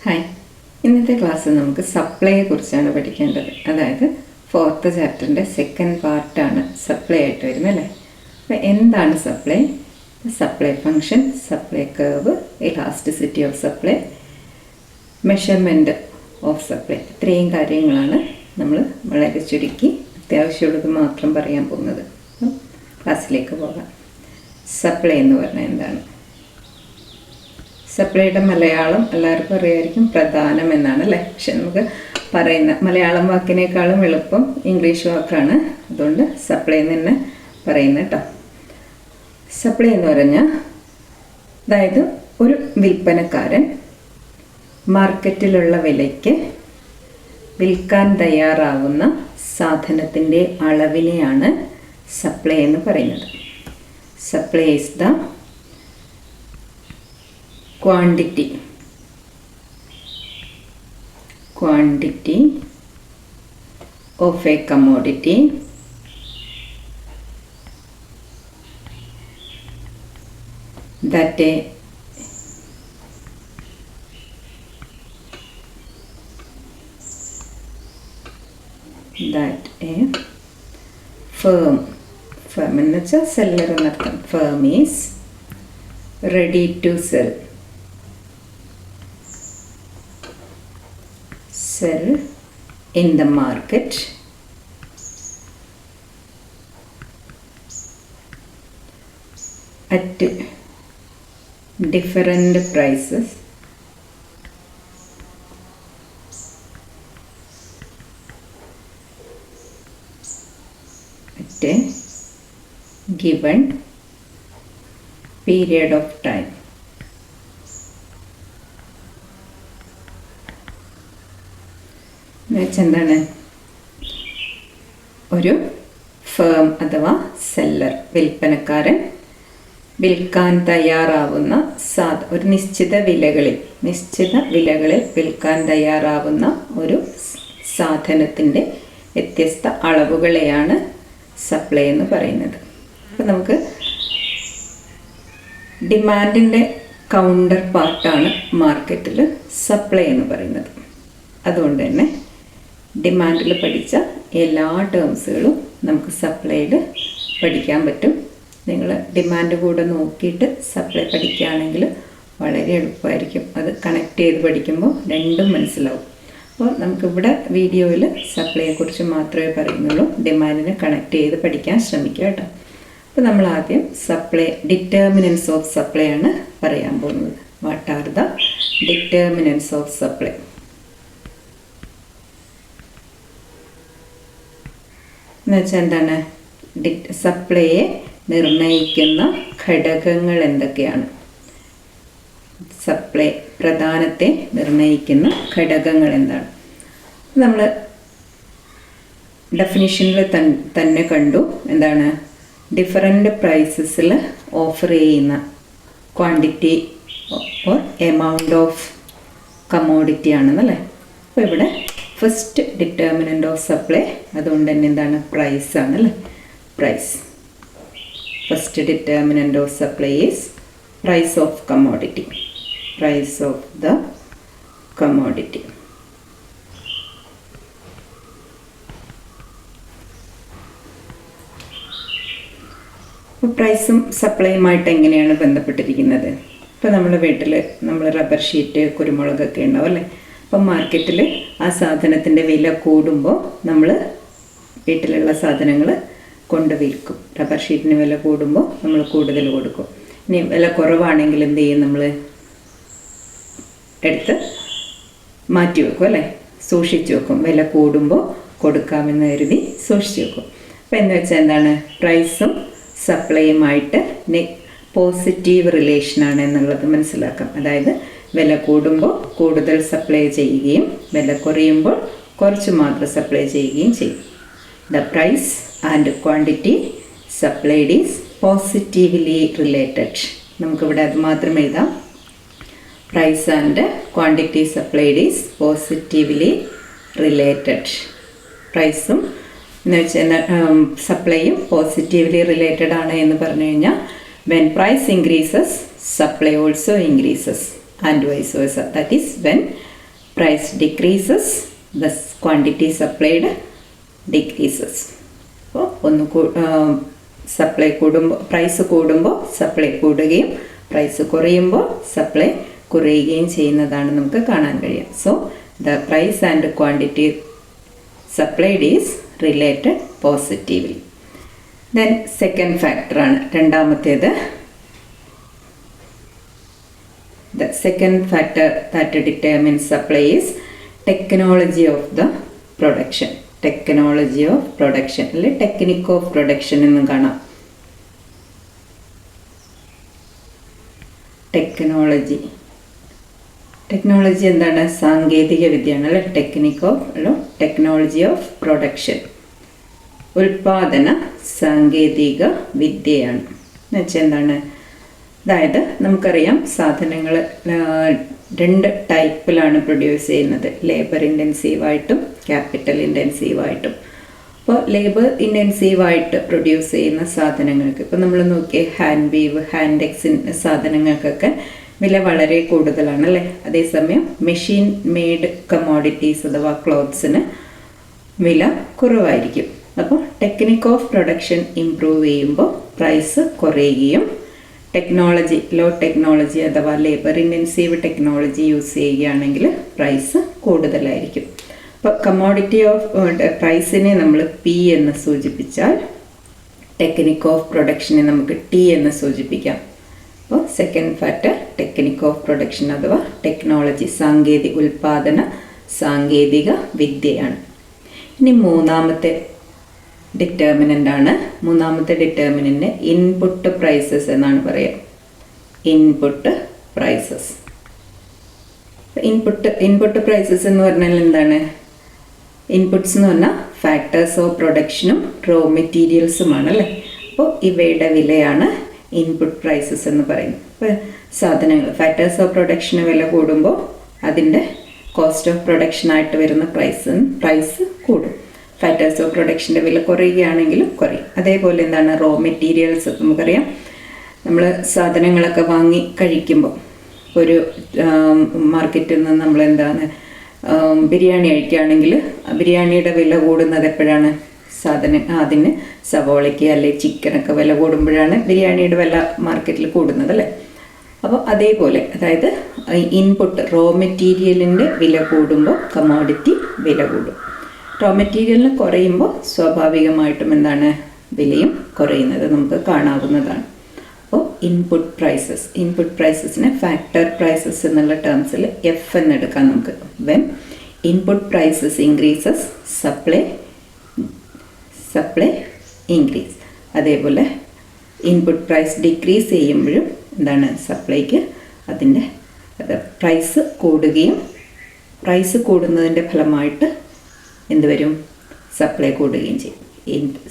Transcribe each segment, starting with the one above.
Hi, ഇന്നത്തെ ക്ലാസ്സിൽ നമുക്ക് സപ്ലൈയെ കുറിച്ചാണ് പഠിക്കേണ്ടത്. അതായത് 4th ചാപ്റ്ററിൻ്റെ സെക്കൻഡ് പാർട്ടാണ് സപ്ലൈ ആയിട്ട് വരുന്നത് അല്ലേ. അപ്പോൾ എന്താണ് supply? Supply function, supply curve, elasticity of supply, measurement of supply, ഇത്രയും കാര്യങ്ങളാണ് നമ്മൾ വളരെ ചുരുക്കി അത്യാവശ്യമുള്ളത് മാത്രം പറയാൻ പോകുന്നത്. ക്ലാസ്സിലേക്ക് പോകാം. സപ്ലൈ എന്ന് പറഞ്ഞാൽ എന്താണ്? സപ്ലൈയുടെ മലയാളം എല്ലാവർക്കും അറിയായിരിക്കും, പ്രധാനം എന്നാണ് അല്ലേ. പക്ഷെ നമുക്ക് പറയുന്ന മലയാളം വാക്കിനേക്കാളും എളുപ്പം ഇംഗ്ലീഷ് വാക്കാണ്. അതുകൊണ്ട് സപ്ലൈ എന്ന് തന്നെ പറയുന്നത് കേട്ടോ. സപ്ലൈ എന്ന് പറഞ്ഞാൽ അതായത് ഒരു വിൽപ്പനക്കാരൻ മാർക്കറ്റിലുള്ള വിലയ്ക്ക് വിൽക്കാൻ തയ്യാറാവുന്ന സാധനത്തിൻ്റെ അളവിനെയാണ് സപ്ലൈ എന്ന് പറയുന്നത്. Supply is the quantity of a commodity that a firm എന്ന് വെച്ചാൽ സെല്ലർ എന്നർത്ഥം. firm is ready to sell in the market at different prices at a given period of time. എന്താണ്? ഒരു ഫേം അഥവാ സെല്ലർ, വിൽപ്പനക്കാരൻ വിൽക്കാൻ തയ്യാറാവുന്ന ഒരു നിശ്ചിത വിലകളിൽ വിൽക്കാൻ തയ്യാറാവുന്ന ഒരു സാധനത്തിൻ്റെ വ്യത്യസ്ത അളവുകളെയാണ് സപ്ലൈ എന്ന് പറയുന്നത്. അപ്പോൾ നമുക്ക് ഡിമാൻഡിൻ്റെ കൗണ്ടർ പാർട്ടാണ് മാർക്കറ്റിൽ സപ്ലൈ എന്ന് പറയുന്നത്. അതുകൊണ്ട് തന്നെ ഡിമാൻഡിൽ പഠിച്ച എല്ലാ ടേംസുകളും നമുക്ക് സപ്ലൈയിൽ പഠിക്കാൻ പറ്റും. നിങ്ങൾ ഡിമാൻഡ് കൂടെ നോക്കിയിട്ട് സപ്ലൈ പഠിക്കുകയാണെങ്കിൽ വളരെ എളുപ്പമായിരിക്കും. അത് കണക്ട് ചെയ്ത് പഠിക്കുമ്പോൾ രണ്ടും മനസ്സിലാവും. അപ്പോൾ നമുക്കിവിടെ വീഡിയോയിൽ സപ്ലൈയെക്കുറിച്ച് മാത്രമേ പറയുന്നുള്ളൂ. ഡിമാൻഡിനെ കണക്ട് ചെയ്ത് പഠിക്കാൻ ശ്രമിക്കുക കേട്ടോ. അപ്പോൾ നമ്മൾ ആദ്യം സപ്ലൈ ഡിറ്റർമിനൻസ് ഓഫ് സപ്ലൈ ആണ് പറയാൻ പോകുന്നത്. What are the determinants of supply? എന്നുവെച്ചാൽ എന്താണ്? സപ്ലൈയെ നിർണ്ണയിക്കുന്ന ഘടകങ്ങൾ എന്തൊക്കെയാണ്? സപ്ലൈ പ്രധാനത്തെ നിർണ്ണയിക്കുന്ന ഘടകങ്ങൾ എന്താണ്? നമ്മൾ ഡെഫിനിഷനിൽ തന്നെ കണ്ടു. എന്താണ്? ഡിഫറെൻ്റ് പ്രൈസസിൽ ഓഫർ ചെയ്യുന്ന quantity or amount of commodity ആണെന്നല്ലേ. അപ്പോൾ ഇവിടെ ഫസ്റ്റ് ഡിറ്റർമിനൻ്റ് ഓഫ് സപ്ലൈ, അതുകൊണ്ട് തന്നെ എന്താണ്? പ്രൈസ് ആണല്ലേ. Price. First determinant of supply is price of commodity. Price of the commodity. അപ്പോൾ പ്രൈസും സപ്ലൈയുമായിട്ട് എങ്ങനെയാണ് ബന്ധപ്പെട്ടിരിക്കുന്നത്? ഇപ്പോൾ നമ്മുടെ വീട്ടിൽ നമ്മൾ റബ്ബർ ഷീറ്റ്, കുരുമുളകൊക്കെ ഉണ്ടാവും അല്ലേ. അപ്പം മാർക്കറ്റിൽ ആ സാധനത്തിൻ്റെ വില കൂടുമ്പോൾ നമ്മൾ വീട്ടിലുള്ള സാധനങ്ങൾ കൊണ്ട് വിൽക്കും. റബ്ബർ ഷീറ്റിന് വില കൂടുമ്പോൾ നമ്മൾ കൂടുതൽ കൊടുക്കും. ഇനി വില കുറവാണെങ്കിൽ എന്ത് ചെയ്യും? നമ്മൾ എടുത്ത് മാറ്റി വെക്കും അല്ലേ, സൂക്ഷിച്ച് വെക്കും. വില കൂടുമ്പോൾ കൊടുക്കാമെന്ന് കരുതി സൂക്ഷിച്ച് വെക്കും. അപ്പോൾ എന്ന് വെച്ചാൽ എന്താണ്? പ്രൈസും സപ്ലൈയുമായിട്ട് പോസിറ്റീവ് റിലേഷനാണ് എന്നുള്ളത് മനസ്സിലാക്കാം. അതായത് വില കൂടുമ്പോൾ കൂടുതൽ സപ്ലൈ ചെയ്യുകയും വില കുറയുമ്പോൾ കുറച്ച് മാത്രം സപ്ലൈ ചെയ്യുകയും ചെയ്യും. The price and quantity supplied is positively related. നമുക്കിവിടെ അത് മാത്രം എഴുതാം. Price and quantity supplied is positively related. പ്രൈസും എന്ന് വെച്ചാൽ സപ്ലൈയും പോസിറ്റീവ്ലി റിലേറ്റഡ് ആണ് എന്ന് പറഞ്ഞു കഴിഞ്ഞാൽ when price increases supply also increases and vice versa. That is when price decreases, the quantity supplied decreases. അപ്പോൾ സപ്ലൈ കൂടുമ്പോൾ പ്രൈസ് കൂടുമ്പോൾ സപ്ലൈ കൂടുകയും പ്രൈസ് കുറയുമ്പോൾ സപ്ലൈ കുറയുകയും ചെയ്യുന്നതാണ് നമുക്ക് കാണാൻ കഴിയും. So the price and quantity supplied is related positively. Then second ഫാക്ടറാണ് രണ്ടാമത്തേത്. The second factor that determines supply is technology of the production. Technology of production അല്ലെ ടെക്നിക് ഓഫ് പ്രൊഡക്ഷൻ എന്നും കാണാം. ടെക്നോളജി എന്താണ്? സാങ്കേതിക വിദ്യയാണ് അല്ലെ. ടെക്നോളജി ഓഫ് പ്രൊഡക്ഷൻ ഉൽപാദന സാങ്കേതിക വിദ്യയാണ്. എന്നുവെച്ചാൽ എന്താണ്? അതായത് നമുക്കറിയാം സാധനങ്ങൾ രണ്ട് ടൈപ്പിലാണ് പ്രൊഡ്യൂസ് ചെയ്യുന്നത്, ലേബർ ഇൻറ്റൻസീവായിട്ടും ക്യാപിറ്റൽ ഇൻറ്റൻസീവായിട്ടും. അപ്പോൾ ലേബർ ഇൻറ്റൻസീവായിട്ട് പ്രൊഡ്യൂസ് ചെയ്യുന്ന സാധനങ്ങൾക്ക് ഇപ്പോൾ നമ്മൾ നോക്കിയേ ഹാൻഡ് വീവ്, ഹാൻഡ് എക്സിൻ സാധനങ്ങൾക്കൊക്കെ വില വളരെ കൂടുതലാണ് അല്ലേ. അതേസമയം മെഷീൻ മെയ്ഡ് കമ്മോഡിറ്റീസ് അഥവാ ക്ലോത്ത്സിന് വില കുറവായിരിക്കും. അപ്പോൾ ടെക്നിക് ഓഫ് പ്രൊഡക്ഷൻ ഇംപ്രൂവ് ചെയ്യുമ്പോൾ പ്രൈസ് കുറയുകയും ലോ ടെക്നോളജി അഥവാ ലേബർ ഇൻറ്റൻസീവ് ടെക്നോളജി യൂസ് ചെയ്യുകയാണെങ്കിൽ പ്രൈസ് കൂടുതലായിരിക്കും. അപ്പോൾ കമ്മോഡിറ്റി ഓഫ് പ്രൈസിനെ നമ്മൾ പി എന്ന് സൂചിപ്പിച്ചാൽ ടെക്നിക് ഓഫ് പ്രൊഡക്ഷനെ നമുക്ക് ടി എന്ന് സൂചിപ്പിക്കാം. അപ്പോൾ second factor technique of production അഥവാ ടെക്നോളജി, ഉൽപാദന സാങ്കേതിക വിദ്യയാണ്. ഇനി മൂന്നാമത്തെ ഡിറ്റർമിനൻ്റ് ആണ്. മൂന്നാമത്തെ ഡിറ്റർമിനൻ്റ് ഇൻപുട്ട് പ്രൈസസ് എന്നാണ് പറയുക. ഇൻപുട്ട് പ്രൈസസ് എന്ന് പറഞ്ഞാൽ എന്താണ്? ഇൻപുട്ട്സ് എന്ന് പറഞ്ഞാൽ ഫാക്ടേഴ്സ് ഓഫ് പ്രൊഡക്ഷനും റോ മെറ്റീരിയൽസുമാണ് അല്ലേ. അപ്പോൾ ഇവയുടെ വിലയാണ് ഇൻപുട്ട് പ്രൈസസ് എന്ന് പറയുന്നത്. ഇപ്പോൾ സാധനങ്ങൾ ഫാക്ടേഴ്സ് ഓഫ് പ്രൊഡക്ഷന് വില കൂടുമ്പോൾ അതിൻ്റെ കോസ്റ്റ് ഓഫ് പ്രൊഡക്ഷനായിട്ട് വരുന്ന പ്രൈസ് കൂടും. ഫാക്ടേഴ്സ് ഓഫ് പ്രൊഡക്ഷൻ്റെ വില കുറയുകയാണെങ്കിലും കുറയും. അതേപോലെ എന്താണ്? Raw materials. നമുക്കറിയാം നമ്മൾ സാധനങ്ങളൊക്കെ വാങ്ങി കഴിക്കുമ്പോൾ ഒരു മാർക്കറ്റിൽ നിന്ന് നമ്മൾ എന്താണ് ബിരിയാണി കഴിക്കുകയാണെങ്കിൽ ബിരിയാണിയുടെ വില കൂടുന്നത് എപ്പോഴാണ്? അതിന് സവോളയ്ക്ക് അല്ലെങ്കിൽ ചിക്കനൊക്കെ വില കൂടുമ്പോഴാണ് ബിരിയാണിയുടെ വില മാർക്കറ്റിൽ കൂടുന്നത് അല്ലേ. അപ്പോൾ അതേപോലെ അതായത് ഇൻപുട്ട് റോ മെറ്റീരിയലിൻ്റെ വില കൂടുമ്പോൾ കമ്മോഡിറ്റി വില കൂടും. റോ മെറ്റീരിയലിന് കുറയുമ്പോൾ സ്വാഭാവികമായിട്ടും എന്താണ്? വിലയും കുറയുന്നത് നമുക്ക് കാണാവുന്നതാണ്. അപ്പോൾ ഇൻപുട്ട് പ്രൈസസിനെ ഫാക്ടർ പ്രൈസസ് എന്നുള്ള ടേംസിൽ എഫ് എന്നെടുക്കാം നമുക്ക്. When input prices increases supply increase. അതേപോലെ ഇൻപുട്ട് പ്രൈസ് ഡിക്രീസ് ചെയ്യുമ്പോഴും എന്താണ്? സപ്ലൈക്ക് അതിൻ്റെ പ്രൈസ് കൂടുകയും പ്രൈസ് കൂടുന്നതിൻ്റെ ഫലമായിട്ട് എന്ത് വരും? സപ്ലൈ കൂടുകയും ചെയ്യും.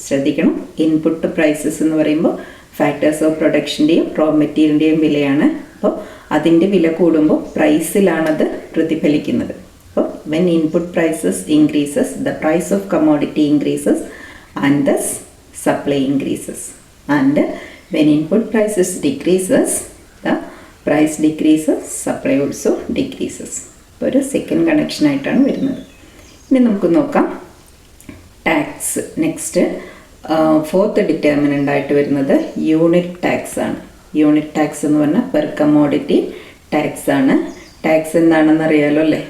ശ്രദ്ധിക്കണം, ഇൻപുട്ട് പ്രൈസസ് എന്ന് പറയുമ്പോൾ ഫാക്ടേഴ്സ് ഓഫ് പ്രൊഡക്ഷൻ്റെയും റോ മെറ്റീരിയലിൻ്റെയും വിലയാണ്. അപ്പോൾ അതിൻ്റെ വില കൂടുമ്പോൾ പ്രൈസിലാണത് പ്രതിഫലിക്കുന്നത്. അപ്പോൾ when input prices increases the price of commodity increases and thus supply increases. And when input prices decreases the price decreases supply also decreases. അപ്പോൾ ഒരു സെക്കൻഡ് കണക്ഷനായിട്ടാണ് വരുന്നത്. ഇനി നമുക്ക് നോക്കാം ടാക്സ്. നെക്സ്റ്റ് ഫോർത്ത് ഡിറ്റർമിനൻ്റ് ആയിട്ട് വരുന്നത് യൂണിറ്റ് ടാക്സ് ആണ്. Unit tax എന്ന് പറഞ്ഞാൽ പെർ കമ്മോഡിറ്റി ടാക്സ് ആണ്. ടാക്സ് എന്താണെന്ന് അറിയാലോ അല്ലേ.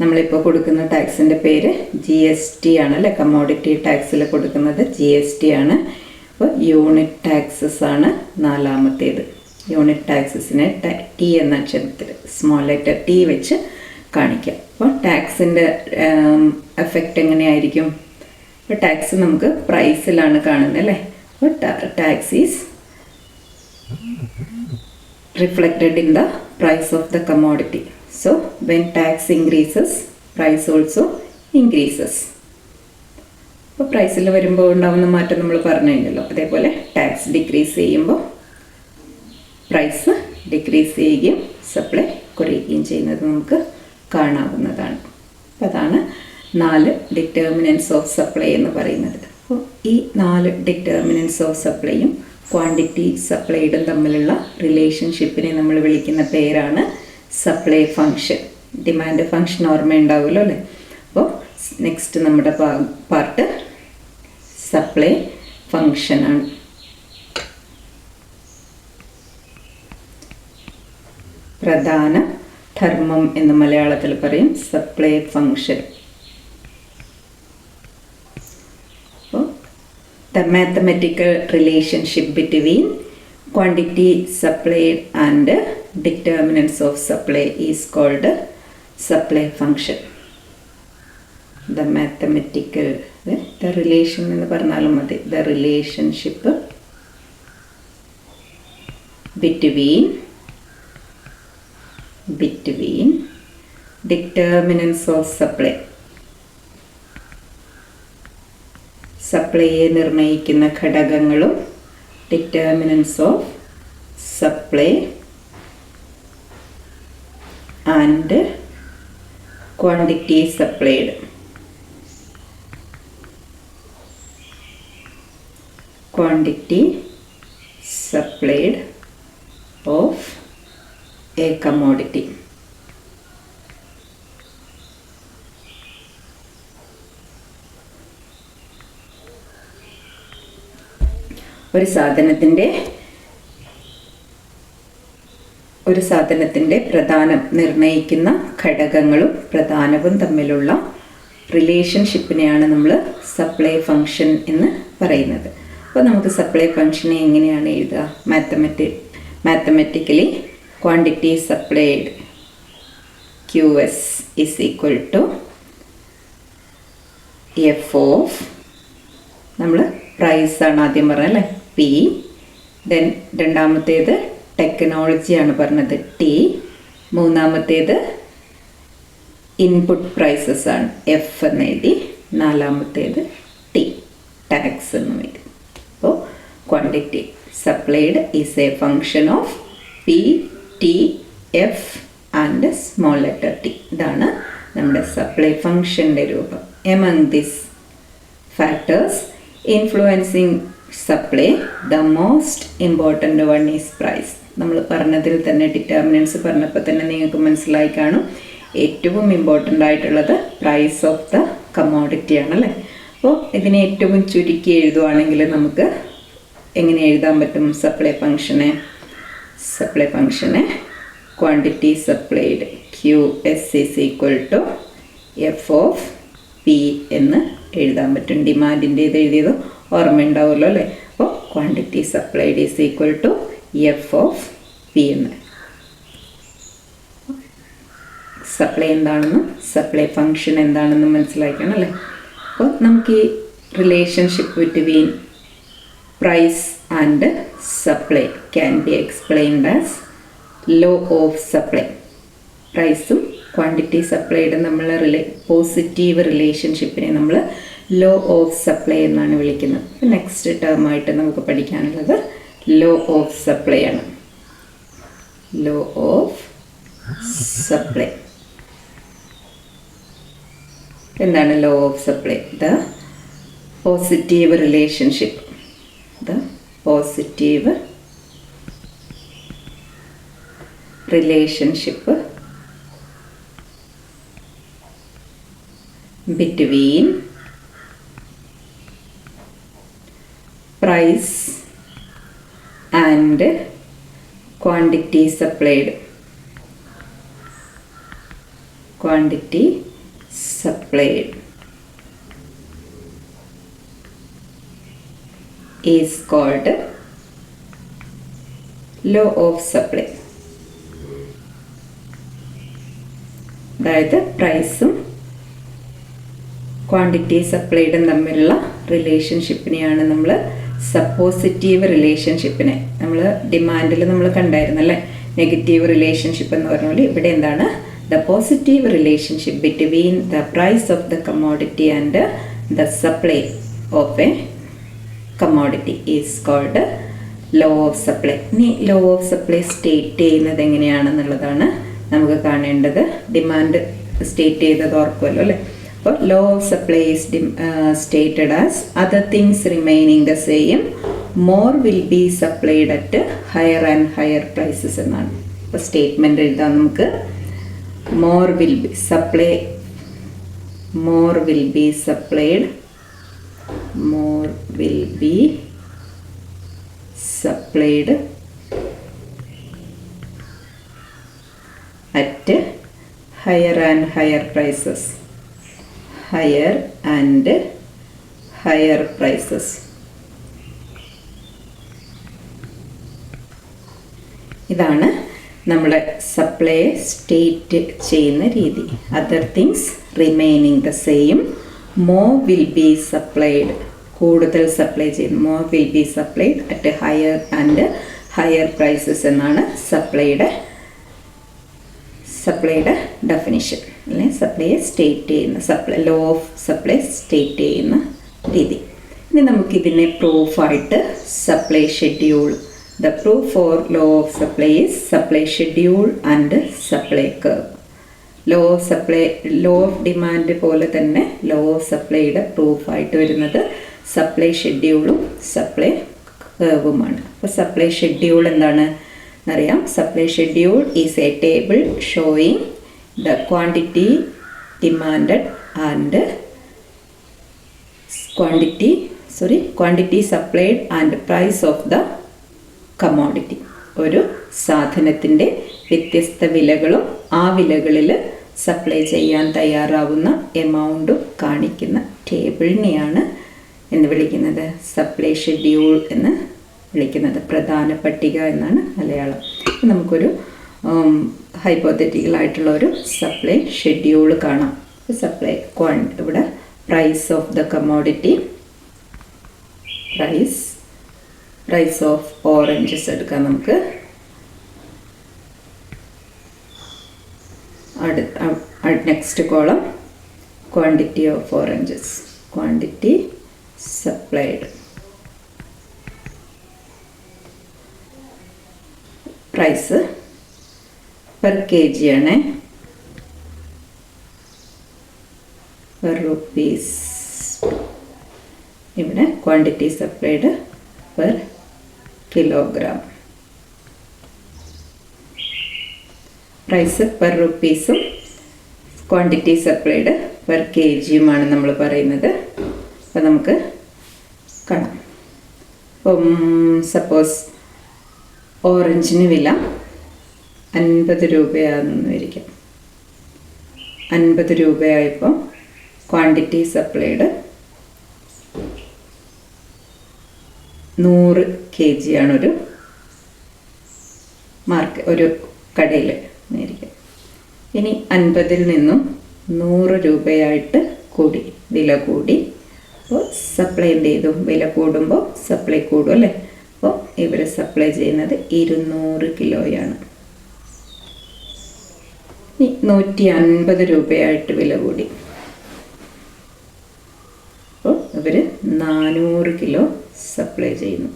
നമ്മളിപ്പോൾ കൊടുക്കുന്ന ടാക്സിൻ്റെ പേര് GST ആണ് അല്ലേ. കമ്മോഡിറ്റി ടാക്സിൽ കൊടുക്കുന്നത് GST ആണ്. അപ്പോൾ യൂണിറ്റ് ടാക്സസ് ആണ് നാലാമത്തേത്. യൂണിറ്റ് ടാക്സസിനെ ടി എന്ന അക്ഷരത്തിൽ സ്മോൾ ലെറ്റർ ടി വെച്ച് കാണിക്കാം. അപ്പോൾ ടാക്സിൻ്റെ എഫക്റ്റ് എങ്ങനെയായിരിക്കും? അപ്പോൾ ടാക്സ് നമുക്ക് പ്രൈസിലാണ് കാണുന്നത് അല്ലേ. അപ്പോൾ tax is reflected in the price of the commodity. So when tax increases price also increases. അപ്പോൾ പ്രൈസിൽ വരുമ്പോൾ ഉണ്ടാകുന്ന മാറ്റം നമ്മൾ പറഞ്ഞു കഴിഞ്ഞല്ലോ. അതേപോലെ ടാക്സ് ഡിക്രീസ് ചെയ്യുമ്പോൾ പ്രൈസ് ഡിക്രീസ് ചെയ്യുകയും സപ്ലൈ കുറയുകയും ചെയ്യുന്നത് നമുക്ക് കാണാവുന്നതാണ്. അപ്പോൾ അതാണ് 4 ഡിറ്റർമിനൻസ് ഓഫ് സപ്ലൈ എന്ന് പറയുന്നത്. അപ്പോൾ ഈ 4 ഡിറ്റർമിനൻസ് ഓഫ് സപ്ലൈയും ക്വാണ്ടിറ്റി സപ്ലൈഡും തമ്മിലുള്ള റിലേഷൻഷിപ്പിനെ നമ്മൾ വിളിക്കുന്ന പേരാണ് സപ്ലൈ ഫങ്ഷൻ. ഡിമാൻഡ് ഫങ്ഷൻ ഓർമ്മയുണ്ടാവുമല്ലോ അല്ലേ. അപ്പോൾ നെക്സ്റ്റ് നമ്മുടെ പാർട്ട് സപ്ലൈ ഫങ്ഷനാണ്. പ്രധാന ധർമ്മം എന്ന് മലയാളത്തിൽ പറയും സപ്ലൈ ഫങ്ഷൻ. അപ്പോൾ the mathematical relationship between quantity supplied and determinants of supply is called supply function. The mathematical the relation എന്ന് പറഞ്ഞാലും മതി. The relationship between determinants of supply, സപ്ലൈയെ നിർണ്ണയിക്കുന്ന ഘടകങ്ങളും determinants of supply and quantity supplied. Quantity supplied of a commodity. ഒരു സാധനത്തിൻ്റെ പ്രധാനം നിർണ്ണയിക്കുന്ന ഘടകങ്ങളും പ്രധാനവും തമ്മിലുള്ള റിലേഷൻഷിപ്പിനെയാണ് നമ്മൾ സപ്ലൈ ഫങ്ഷൻ എന്ന് പറയുന്നത്. അപ്പോൾ നമുക്ക് സപ്ലൈ ഫങ്ഷനെ എങ്ങനെയാണ് എഴുതുക? Mathematically quantity supplied QS is equal to F of, നമ്മൾ പ്രൈസാണ് ആദ്യം പറഞ്ഞല്ലേ, P. ദെൻ രണ്ടാമത്തേത് ടെക്നോളജിയാണ് പറഞ്ഞത്, T. മൂന്നാമത്തേത് ഇൻപുട്ട് പ്രൈസസ് ആണ്, F എന്ന് എഴുതി. നാലാമത്തേത് T, ടാക്സ് എന്ന് എഴുതി. അപ്പോൾ quantity supplied is a function of P, T, F and small letter T. ഇതാണ് നമ്മുടെ സപ്ലൈ ഫങ്ഷൻ്റെ രൂപം. Among this factors influencing supply the most important one is price. നമ്മൾ പറഞ്ഞതിൽ തന്നെ ഡിറ്റർമിനൻസ് പറഞ്ഞപ്പോൾ തന്നെ നിങ്ങൾക്ക് മനസ്സിലായി കാണും, ഏറ്റവും ഇമ്പോർട്ടൻ്റ് ആയിട്ടുള്ളത് പ്രൈസ് ഓഫ് ദ കമ്മോഡിറ്റി ആണല്ലേ. അപ്പോൾ ഇതിനെ ഏറ്റവും ചുരുക്കി എഴുതുവാണെങ്കിൽ നമുക്ക് എങ്ങനെ എഴുതാൻ പറ്റും സപ്ലൈ ഫങ്ഷനെ? Quantity supplied QS is equal to F of P എന്ന് എഴുതാൻ പറ്റും. ഡിമാൻഡിൻ്റെ ഇത് എഴുതിയത് ഓർമ്മയുണ്ടാവുമല്ലോ അല്ലേ. അപ്പോൾ quantity supplied is equal to F of P എന്ന്. സപ്ലൈ എന്താണെന്നും സപ്ലൈ ഫങ്ഷൻ എന്താണെന്നും മനസ്സിലാക്കണം അല്ലേ. അപ്പോൾ നമുക്ക് ഈ relationship between price and supply can be explained as law of supply. പ്രൈസും ക്വാണ്ടിറ്റി സപ്ലൈയുടെ നമ്മൾ പോസിറ്റീവ് റിലേഷൻഷിപ്പിനെ നമ്മൾ ലോ ഓഫ് സപ്ലൈ എന്നാണ് വിളിക്കുന്നത്. നെക്സ്റ്റ് ടേമായിട്ട് നമുക്ക് പഠിക്കാനുള്ളത് ലോ ഓഫ് സപ്ലൈ ആണ്. ലോ ഓഫ് സപ്ലൈ എന്താണ്? Law of supply the positive relationship, the positive relationship between price and quantity supplied. Quantity supplied is called law of supply. അതായത് പ്രൈസും quantity സപ്ലൈഡും തമ്മിലുള്ള റിലേഷൻഷിപ്പിനെയാണ് നമ്മൾ സപ്പോസിറ്റീവ് റിലേഷൻഷിപ്പിനെ, നമ്മൾ ഡിമാൻഡിൽ നമ്മൾ കണ്ടായിരുന്നല്ലേ നെഗറ്റീവ് റിലേഷൻഷിപ്പ് എന്ന് പറഞ്ഞ പോലെ ഇവിടെ എന്താണ് the positive relationship between the price of the commodity and the supply of a commodity is called law of supply. ഇനി ലോ ഓഫ് സപ്ലൈ സ്റ്റേറ്റ് ചെയ്യുന്നത് എങ്ങനെയാണെന്നുള്ളതാണ് നമുക്ക് കാണേണ്ടത്. ഡിമാൻഡ് സ്റ്റേറ്റ് ചെയ്തത് ഓർക്കുമല്ലോ അല്ലേ. അപ്പോൾ law of supply is stated as other things remaining the same more will be supplied at higher and higher prices എന്നാണ്. അപ്പോൾ സ്റ്റേറ്റ്മെൻറ്റ് എഴുതാം നമുക്ക്. more will be supplied, more will be supplied, more will be supplied at higher and higher prices, higher and higher prices. ഇതാണ് നമ്മൾ supply state ചെയ്യുന്ന രീതി. Other things remaining the same. More will be supplied, കൂടുതൽ supply ചെയ്യുന്നു. More will be supplied at higher and higher prices എന്നാണ് സപ്ലൈയുടെ definition, അല്ലെ സപ്ലൈയെ സ്റ്റേറ്റ് ചെയ്യുന്ന ലോ ഓഫ് സപ്ലൈ സ്റ്റേറ്റ് ചെയ്യുന്ന രീതി. ഇനി നമുക്കിതിനെ പ്രൂഫായിട്ട് supply schedule, the proof for law of supply is supply schedule and supply curve. law of demand പോലെ തന്നെ law of supplyയുടെ പ്രൂഫായിട്ട് വരുന്നത് സപ്ലൈ ഷെഡ്യൂളും സപ്ലൈ കർവുമാണ്. അപ്പോൾ സപ്ലൈ ഷെഡ്യൂൾ എന്താണ് എന്നറിയാം. Supply schedule is a table showing the quantity demanded and quantity supplied and price of the commodity. ഒരു സാധനത്തിൻ്റെ വ്യത്യസ്ത വിലകളും ആ വിലകളിൽ സപ്ലൈ ചെയ്യാൻ തയ്യാറാവുന്ന എമൗണ്ടും കാണിക്കുന്ന ടേബിളിനെയാണ് എന്ന് വിളിക്കുന്നത് സപ്ലൈ ഷെഡ്യൂൾ എന്ന് വിളിക്കുന്നത്. പ്രധാന പട്ടിക എന്നാണ് മലയാളം. നമുക്കൊരു ഹൈപ്പോത്തറ്റിക്കലായിട്ടുള്ള ഒരു സപ്ലൈ ഷെഡ്യൂൾ കാണാം. സപ്ലൈ ഇവിടെ price of the commodity, price of oranges എടുക്കാം നമുക്ക്. Next column quantity of oranges, quantity supplied, price per K G ആണ്, പെർ റുപ്പീസ്. ഇവിടെ quantity supplied per kilogram. Price per റുപ്പീസും ക്വാണ്ടിറ്റി സപ്ലൈഡ് പെർ കെ ജിയുമാണ് നമ്മൾ പറയുന്നത്. അപ്പോൾ നമുക്ക് കാണാം. ഇപ്പം സപ്പോസ് ഓറഞ്ചിന് വില 50 രൂപയാണെന്ന് വിചാരിക്കാം. 50 രൂപയായപ്പോൾ ക്വാണ്ടിറ്റി സപ്ലൈഡ് 100 kg ആണ് ഒരു കടയിൽ ആയിരിക്കും. ഇനി 50-ൽ നിന്നും 100 രൂപയായിട്ട് വില കൂടി. അപ്പോൾ സപ്ലൈ എന്ത് ചെയ്തു? വില കൂടുമ്പോൾ സപ്ലൈ കൂടും അല്ലേ? അപ്പോൾ ഇവർ സപ്ലൈ ചെയ്യുന്നത് 200 കിലോയാണ്. ഇനി 150 രൂപയായിട്ട് വില കൂടി. അപ്പോൾ ഇവർ 400 കിലോ സപ്ലൈ ചെയ്യുന്നു.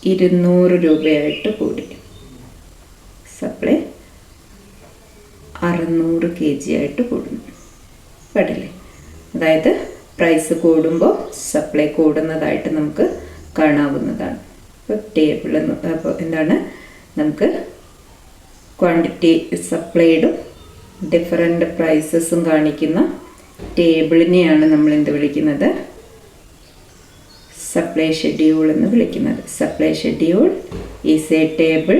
200 രൂപയായിട്ട് കൂടി. സപ്ലൈ 600 kg ആയിട്ട് കൂടുന്നു. പെടല്ലേ? അതായത് പ്രൈസ് കൂടുമ്പോൾ സപ്ലൈ കൂടുന്നതായിട്ട് നമുക്ക് കാണാവുന്നതാണ്. ഇപ്പോൾ ടേബിൾ അപ്പോൾ എന്താണ്, നമുക്ക് ക്വാണ്ടിറ്റി സപ്ലൈഡും ഡിഫറെൻ്റ് പ്രൈസസും കാണിക്കുന്ന ടേബിളിനെയാണ് നമ്മൾ എന്ത് വിളിക്കുന്നത്? സപ്ലൈ ഷെഡ്യൂൾ എന്ന് വിളിക്കുന്നത്. Supply schedule is a table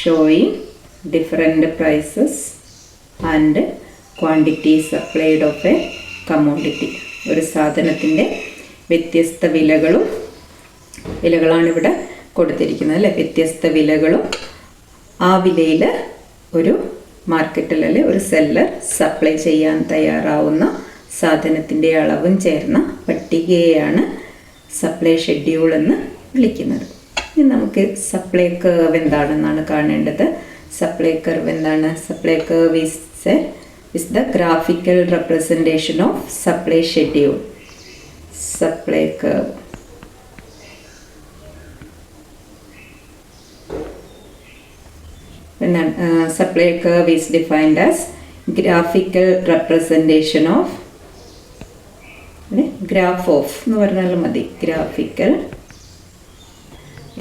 showing different prices and quantity supplied of a commodity. ഒരു സാധനത്തിൻ്റെ വ്യത്യസ്ത വിലകളാണ് ഇവിടെ കൊടുത്തിരിക്കുന്നത് അല്ലേ? വ്യത്യസ്ത വിലകളും ആ വിലയിൽ ഒരു മാർക്കറ്റിൽ അല്ലെ ഒരു സെല്ലർ സപ്ലൈ ചെയ്യാൻ തയ്യാറാവുന്ന സാധനത്തിൻ്റെ അളവും ചേർന്ന പട്ടികയെയാണ് സപ്ലൈ ഷെഡ്യൂൾ എന്ന് വിളിക്കുന്നത്. ഇനി നമുക്ക് സപ്ലൈ കർവ് എന്താണെന്നാണ് കാണേണ്ടത്. സപ്ലൈ കർവ് എന്താണ്? Supply curve is the graphical representation of supply schedule. Supply curve. Supply curve is defined as graphical representation of graph of എന്ന് പറഞ്ഞാലും മതി. graphical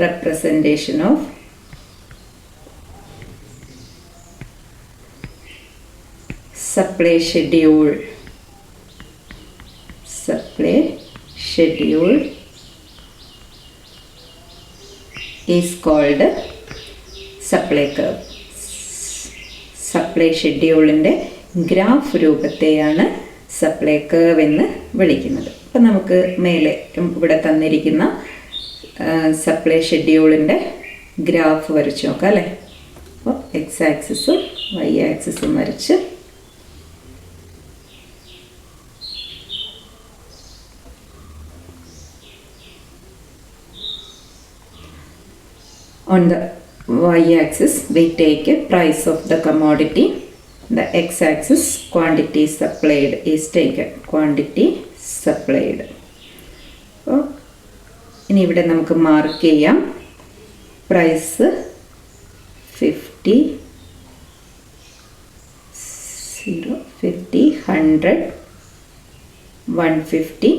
representation of supply schedule is called supply curve. Supply ഷെഡ്യൂളിൻ്റെ graph രൂപത്തെയാണ് supply curve എന്ന് വിളിക്കുന്നത്. അപ്പം നമുക്ക് മേലെ ഇവിടെ തന്നിരിക്കുന്ന സപ്ലൈ ഷെഡ്യൂളിൻ്റെ ഗ്രാഫ് വരച്ച് നോക്കാം അല്ലേ. അപ്പോൾ എക്സ് ആക്സിസും വൈ ആക്സിസും വരച്ച് on the y-axis we take a price of the commodity. The x-axis quantity supplied is taken. Quantity supplied. അപ്പോൾ ഇനി ഇവിടെ നമുക്ക് മാർക്ക് ചെയ്യാം. പ്രൈസ് 50, 100, 150,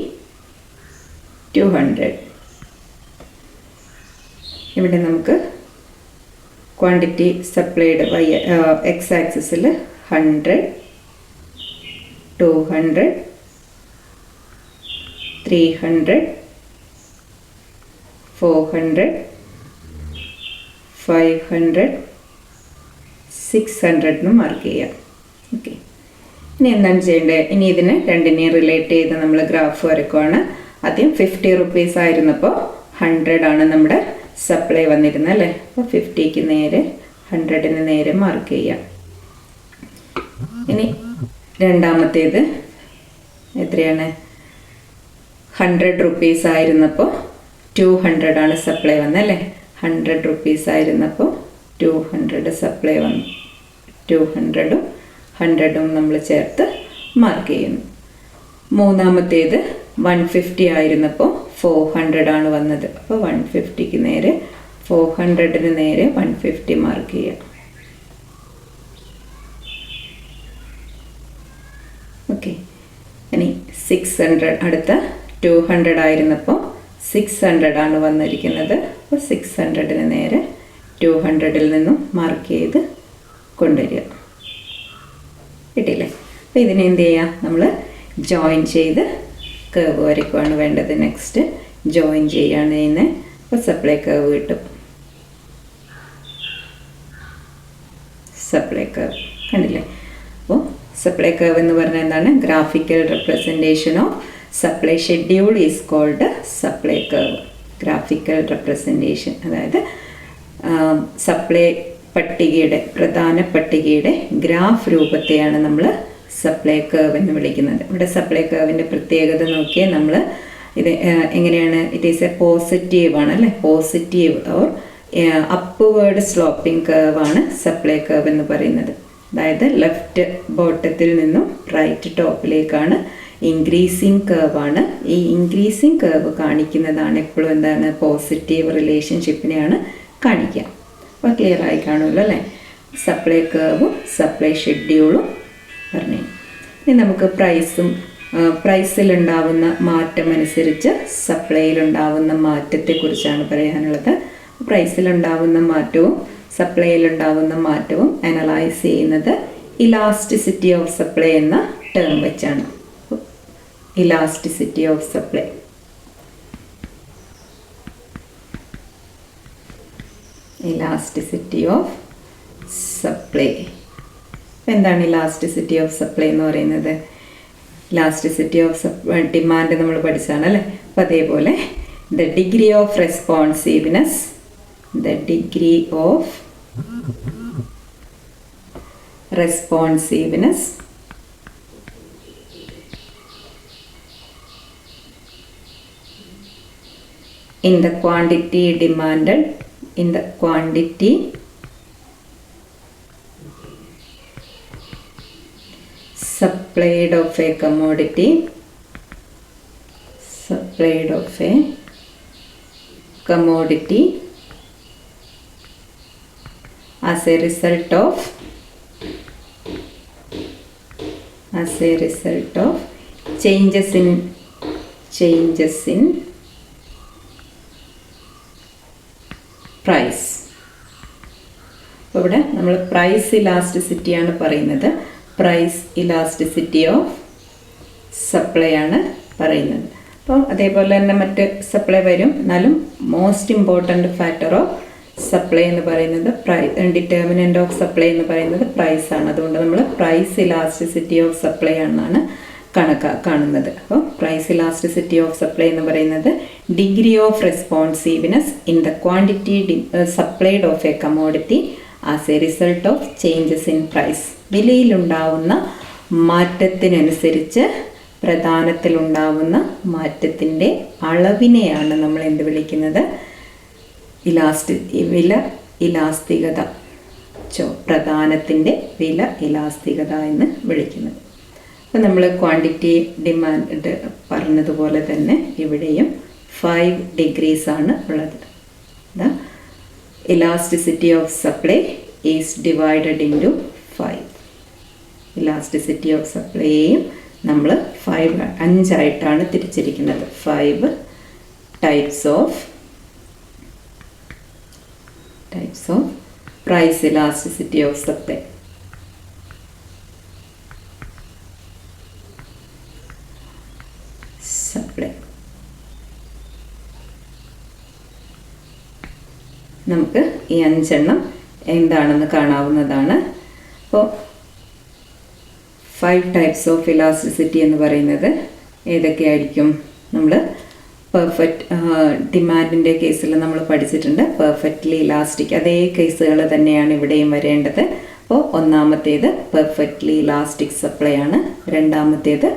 200. ഇവിടെ നമുക്ക് ക്വാണ്ടിറ്റി സപ്ലൈഡ് എക്സ് ആക്സിസിൽ 100, 200, 300, 400, 500, 600 എന്ന് മാർക്ക് ചെയ്യാം. ഓക്കെ, ഇനി എന്താണ് ചെയ്യേണ്ടത്? ഇനി ഇതിന് രണ്ടിനെയും റിലേറ്റ് ചെയ്ത് നമ്മൾ ഗ്രാഫ് വരയ്ക്കുവാണ്. ആദ്യം 50 റുപ്പീസ് ആയിരുന്നപ്പോൾ 100 ആണ് നമ്മുടെ സപ്ലൈ വന്നിരുന്നത് അല്ലേ. അപ്പോൾ 50ക്ക് നേരെ 100ന് നേരെ മാർക്ക് ചെയ്യാം. ഇനി രണ്ടാമത്തേത് എത്രയാണ്? 100 റുപ്പീസ് ആയിരുന്നപ്പോൾ 200 ആണ് സപ്ലൈ വന്നത് അല്ലേ. 100 റുപ്പീസ് ആയിരുന്നപ്പോൾ 200 സപ്ലൈ വന്നു. 200ഉം 100ഉം നമ്മൾ ചേർത്ത് മാർക്ക് ചെയ്യുന്നു. മൂന്നാമത്തേത് 150 ആയിരുന്നപ്പോൾ 400 ആണ് വന്നത്. അപ്പോൾ 150ക്ക് നേരെ 400ന് നേരെ 150 മാർക്ക് ചെയ്യാം. ഓക്കെ, ഇനി 600 അടുത്ത 200 ആയിരുന്നപ്പോൾ 600 ആണ് വന്നിരിക്കുന്നത്. അപ്പോൾ 600ന് നേരെ 200ൽ നിന്നും മാർക്ക് ചെയ്ത് കൊണ്ടുവരിക. കിട്ടിയില്ലേ? അപ്പോൾ ഇതിനെ എന്ത് ചെയ്യുക? നമ്മൾ ജോയിൻ ചെയ്ത് കർവ് വരയ്ക്കുവാണ് വേണ്ടത്. നെക്സ്റ്റ് ജോയിൻ ചെയ്യാണ് ചെയ്യുന്നത്. അപ്പോൾ സപ്ലൈ കർവ് കിട്ടും. സപ്ലൈ കർവ് കണ്ടില്ലേ? അപ്പോൾ സപ്ലൈ കർവ് എന്ന് പറഞ്ഞാൽ എന്താണ്? Graphical representation of supply schedule is called supply curve. Graphical representation, അതായത് സപ്ലൈ പട്ടികയുടെ, പ്രധാന പട്ടികയുടെ ഗ്രാഫ് രൂപത്തെയാണ് നമ്മൾ സപ്ലൈ കർവ് എന്ന് വിളിക്കുന്നത്. ഇവിടെ സപ്ലൈ കർവിൻ്റെ പ്രത്യേകത നോക്കിയാൽ നമ്മൾ ഇത് എങ്ങനെയാണ്? ഇറ്റ് ഈസ് എ പോസിറ്റീവ് ആണ് അല്ലേ. പോസിറ്റീവ് ഓർ അപ്വേർഡ് സ്ലോപ്പിംഗ് കർവാണ് സപ്ലൈ കർവ് എന്ന് പറയുന്നത്. അതായത് ലെഫ്റ്റ് ബോട്ടത്തിൽ നിന്നും റൈറ്റ് ടോപ്പിലേക്കാണ് ഇൻക്രീസിങ് കർവാണ്. ഈ ഇൻക്രീസിങ് കർവ് കാണിക്കുന്നതാണ് എപ്പോഴും എന്താണ്? പോസിറ്റീവ് റിലേഷൻഷിപ്പിനെയാണ് കാണിക്കുക. അപ്പോൾ ക്ലിയർ ആയി കാണുമല്ലോ അല്ലേ? സപ്ലൈ കർവും സപ്ലൈ ഷെഡ്യൂളും പറഞ്ഞു. ഇനി നമുക്ക് പ്രൈസിലുണ്ടാവുന്ന മാറ്റമനുസരിച്ച് സപ്ലൈയിലുണ്ടാവുന്ന മാറ്റത്തെക്കുറിച്ചാണ് പറയാനുള്ളത്. പ്രൈസിലുണ്ടാവുന്ന മാറ്റവും സപ്ലൈയിലുണ്ടാവുന്ന മാറ്റവും അനലൈസ് ചെയ്യുന്നത് ഇലാസ്റ്റിസിറ്റി ഓഫ് സപ്ലൈ എന്ന ടേം വെച്ചാണ്. Elasticity of supply, elasticity of supply. എന്താണ് ഇലാസ്റ്റിസിറ്റി ഓഫ് സപ്ലൈ എന്ന് പറയുന്നത്? ഇലാസ്റ്റിസിറ്റി ഓഫ് ഡിമാൻഡ് നമ്മൾ പഠിച്ചതാണ് അല്ലേ. അപ്പം അതേപോലെ the degree of responsiveness, the degree of responsiveness in the quantity demanded, in the quantity supplied of a commodity, supplied of a commodity as a result of changes in price. അപ്പോൾ ഇവിടെ നമ്മൾ price ഇലാസ്റ്റിസിറ്റിയാണ് പറയുന്നത്. Price elasticity of supply ആണ് പറയുന്നത്. അപ്പോൾ അതേപോലെ തന്നെ മറ്റ് സപ്ലൈ വരും. എന്നാലും most important factor of supply എന്ന് പറയുന്നത് ഡിറ്റർമിനൻ്റ് ഓഫ് സപ്ലൈ എന്ന് പറയുന്നത് പ്രൈസ് ആണ്. അതുകൊണ്ട് നമ്മൾ പ്രൈസ് ഇലാസ്റ്റിസിറ്റി ഓഫ് സപ്ലൈ ആണെന്നാണ് കാണുന്നത്. അപ്പോൾ പ്രൈസ് ഇലാസ്റ്റിസിറ്റി ഓഫ് സപ്ലൈ എന്ന് പറയുന്നത് degree of responsiveness in the quantity supplied of a commodity as a result of changes in price. വിലയിലുണ്ടാവുന്ന മാറ്റത്തിനനുസരിച്ച് പ്രധാനത്തിലുണ്ടാവുന്ന മാറ്റത്തിൻ്റെ അളവിനെയാണ് നമ്മൾ എന്ത് വിളിക്കുന്നത്? വില ഇലാസ്തികത, പ്രധാനത്തിൻ്റെ വില ഇലാസ്തികത എന്ന് വിളിക്കുന്നത്. അപ്പോൾ നമ്മൾ ക്വാണ്ടിറ്റി ഡിമാൻഡ് പറഞ്ഞതുപോലെ തന്നെ ഇവിടെയും 5 ഡിഗ്രീസ് ആണ് ഉള്ളത്. Elasticity of supply is divided into 5. Elasticity of സപ്ലൈയും നമ്മൾ 5 ആയിട്ടാണ് തിരിച്ചിരിക്കുന്നത്. 5 types of price elasticity of supply. നമുക്ക് ഈ 5 എന്താണെന്ന് കാണാവുന്നതാണ്. അപ്പോൾ 5 ടൈപ്സ് ഓഫ് ഇലാസ്റ്റിസിറ്റി എന്ന് പറയുന്നത് ഏതൊക്കെയായിരിക്കും? നമ്മൾ പെർഫെക്റ്റ് ഡിമാൻഡിൻ്റെ കേസിൽ നമ്മൾ പഠിച്ചിട്ടുണ്ട്. പെർഫെക്റ്റ്ലി ഇലാസ്റ്റിക്, അതേ കേസുകൾ തന്നെയാണ് ഇവിടെയും വരേണ്ടത്. അപ്പോൾ ഒന്നാമത്തേത് പെർഫെക്റ്റ്ലി ഇലാസ്റ്റിക് സപ്ലൈ ആണ്. രണ്ടാമത്തേത്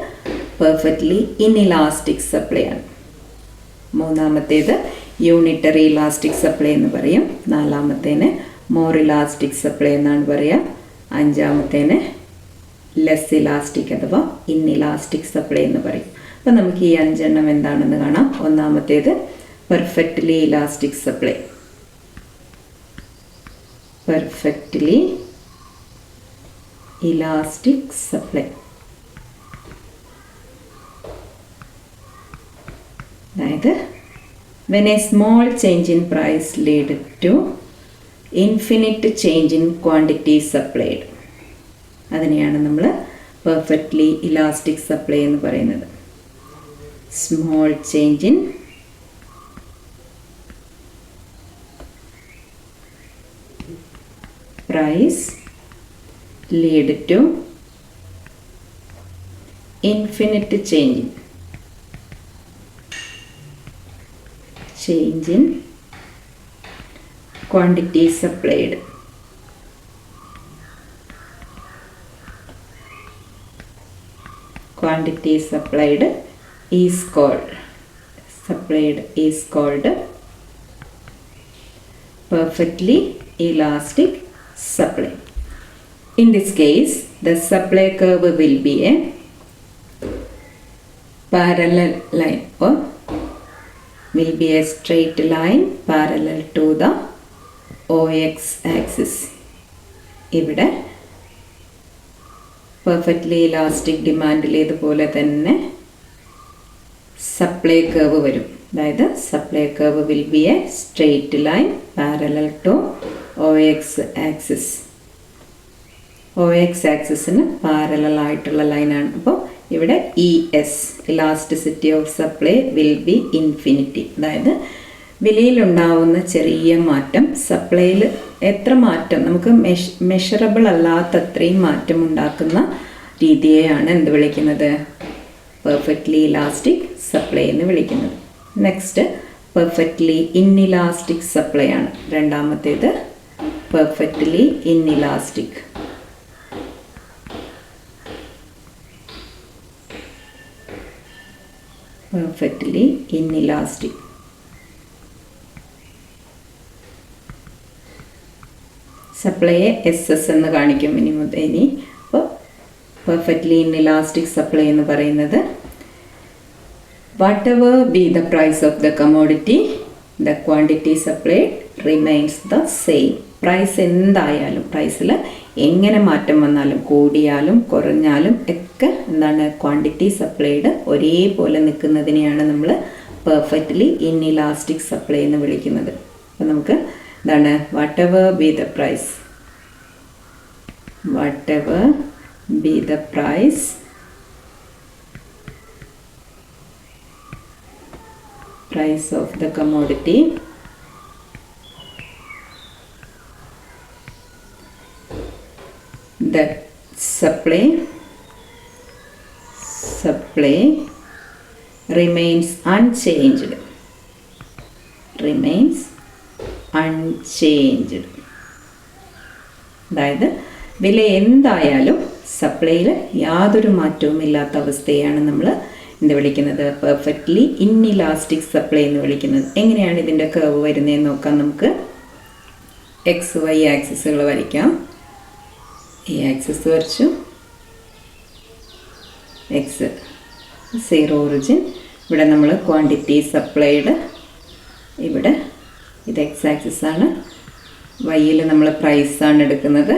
പെർഫെക്റ്റ്ലി ഇൻഇലാസ്റ്റിക് സപ്ലൈ ആണ്. മൂന്നാമത്തേത് യൂണിറ്ററി ഇലാസ്റ്റിക് സപ്ലൈ എന്ന് പറയും. നാലാമത്തേന് മോർ ഇലാസ്റ്റിക് സപ്ലൈ എന്നാണ് പറയുക. അഞ്ചാമത്തേന് ലെസ് ഇലാസ്റ്റിക് അഥവാ ഇൻഇലാസ്റ്റിക് സപ്ലൈ എന്ന് പറയും. അപ്പോൾ നമുക്ക് ഈ 5 എന്താണെന്ന് കാണാം. ഒന്നാമത്തേത് perfectly elastic supply. Perfectly elastic supply അതായത് when a small change in price lead to infinite change in quantity supplied, അതിനെയാണ് നമ്മൾ പെർഫെക്റ്റ്ലി ഇലാസ്റ്റിക് സപ്ലൈ എന്ന് പറയുന്നത്. Small change in price lead to infinite change in quantity supplied. Quantity supplied is called perfectly elastic supply. In this case, the supply curve will be a parallel line or will be a straight line parallel to the OX axis. ഇവിടെ perfectly elastic ഡിമാൻഡിലേതുപോലെ തന്നെ supply curve വരും. അതായത് supply curve will be a straight line parallel to OX axis. OX ആക്സിസിന് parallel ആയിട്ടുള്ള ലൈനാണ്. അപ്പോൾ ഇവിടെ ES elasticity of supply will be infinity. അതായത് വിലയിലുണ്ടാവുന്ന ചെറിയ മാറ്റം സപ്ലൈയിൽ എത്ര മാറ്റം നമുക്ക് മെഷറബിൾ അല്ലാത്തത്രയും മാറ്റം ഉണ്ടാക്കുന്ന രീതിയെയാണ് എന്ത് വിളിക്കുന്നത്? പെർഫെക്റ്റ്ലി ഇലാസ്റ്റിക് സപ്ലൈ എന്ന് വിളിക്കുന്നത്. നെക്സ്റ്റ് പെർഫെക്റ്റ്ലി ഇൻഇലാസ്റ്റിക് സപ്ലൈ ആണ്. രണ്ടാമത്തേത് പെർഫെക്റ്റ്ലി ഇൻഇലാസ്റ്റിക്. Perfectly inelastic. സപ്ലൈയെ SS എന്ന് കാണിക്കും ഇനി. അപ്പോൾ പെർഫെക്റ്റ്ലി ഇൻഇലാസ്റ്റിക് സപ്ലൈ എന്ന് പറയുന്നത് whatever be the price of the commodity, the quantity supplied remains the same. Price എന്തായാലും, പ്രൈസിൽ എങ്ങനെ മാറ്റം വന്നാലും കൂടിയാലും കുറഞ്ഞാലും ഒക്കെ എന്താണ് ക്വാണ്ടിറ്റി സപ്ലൈഡ് ഒരേപോലെ നിൽക്കുന്നതിനെയാണ് നമ്മൾ പെർഫെക്റ്റ്ലി ഇൻഇലാസ്റ്റിക് സപ്ലൈ എന്ന് വിളിക്കുന്നത്. അപ്പോൾ നമുക്ക് എന്താണ് whatever be the price be the price of the commodity that supply remains unchanged. അതായത് വില എന്തായാലും സപ്ലൈയിൽ യാതൊരു മാറ്റവും ഇല്ലാത്ത അവസ്ഥയാണ് നമ്മൾ എന്ത് വിളിക്കുന്നത്, പെർഫെക്റ്റ്ലി ഇൻഇലാസ്റ്റിക് സപ്ലൈ എന്ന് വിളിക്കുന്നത്. എങ്ങനെയാണ് ഇതിൻ്റെ കർവ് വരുന്നതെന്ന് നോക്കാം. നമുക്ക് എക്സ് വൈ ആക്സിസുകൾ വരയ്ക്കാം. ഈ ആക്സിസ് വരച്ചു, എക്സ് സീറോ ഒറിജിൻ, ഇവിടെ നമ്മൾ ക്വാണ്ടിറ്റി സപ്ലൈഡ്, ഇവിടെ ഇത് എക്സ് ആക്സിസ് ആണ്, വൈയിൽ നമ്മൾ പ്രൈസാണ് എടുക്കുന്നത്.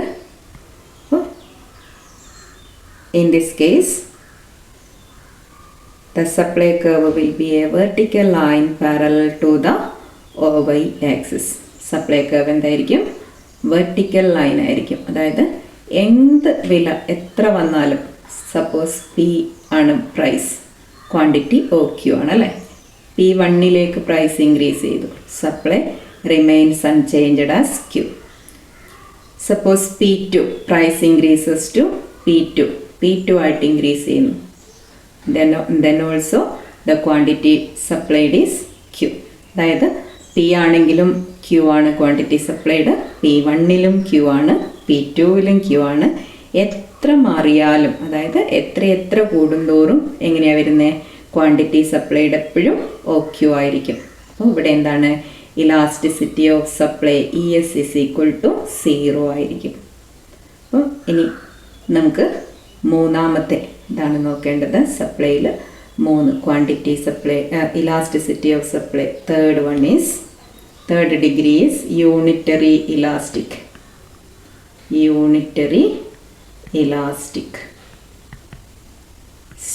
അപ്പോൾ in this case the supply curve will be a vertical line parallel to the y axis. Supply curve എന്തായിരിക്കും, വെർട്ടിക്കൽ ലൈൻ ആയിരിക്കും. അതായത് എന്ത് വില എത്ര വന്നാലും, സപ്പോസ് പി ആണ് പ്രൈസ്, ക്വാണ്ടിറ്റി ഒ ക്യു ആണ് അല്ലേ, P1 പ്രൈസ് ഇൻക്രീസ് ചെയ്തു, supply remains unchanged as Q. Suppose P2 price increases to P2 ആയിട്ട് ഇൻക്രീസ് ചെയ്യുന്നു, then also the quantity supplied is Q. അതായത് P ആണെങ്കിലും Q ആണ് ക്വാണ്ടിറ്റി സപ്ലൈഡ്, P1 Q ആണ്, P2 Q ആണ്. എത്ര മാറിയാലും, അതായത് എത്ര കൂടുന്തോറും എങ്ങനെയാണ് വരുന്നത്, ക്വാണ്ടിറ്റി സപ്ലൈഡ് എപ്പോഴും OQ ആയിരിക്കും. അപ്പോൾ ഇവിടെ എന്താണ്, elasticity of supply ES is equal to 0 ആയിരിക്കും. അപ്പോൾ ഇനി നമുക്ക് മൂന്നാമത്തെ ഇതാണ് നോക്കേണ്ടത്. സപ്ലൈയിൽ 3 quantity supply, elasticity of supply. Third degree is unitary elastic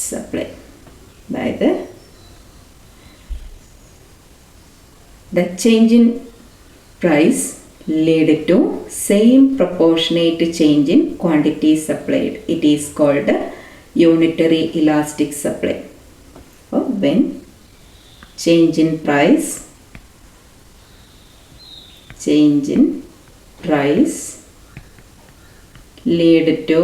supply. അതായത് the change in price lead to same proportionate change in quantity supplied. It is called unitary elastic supply. Or when change in price lead to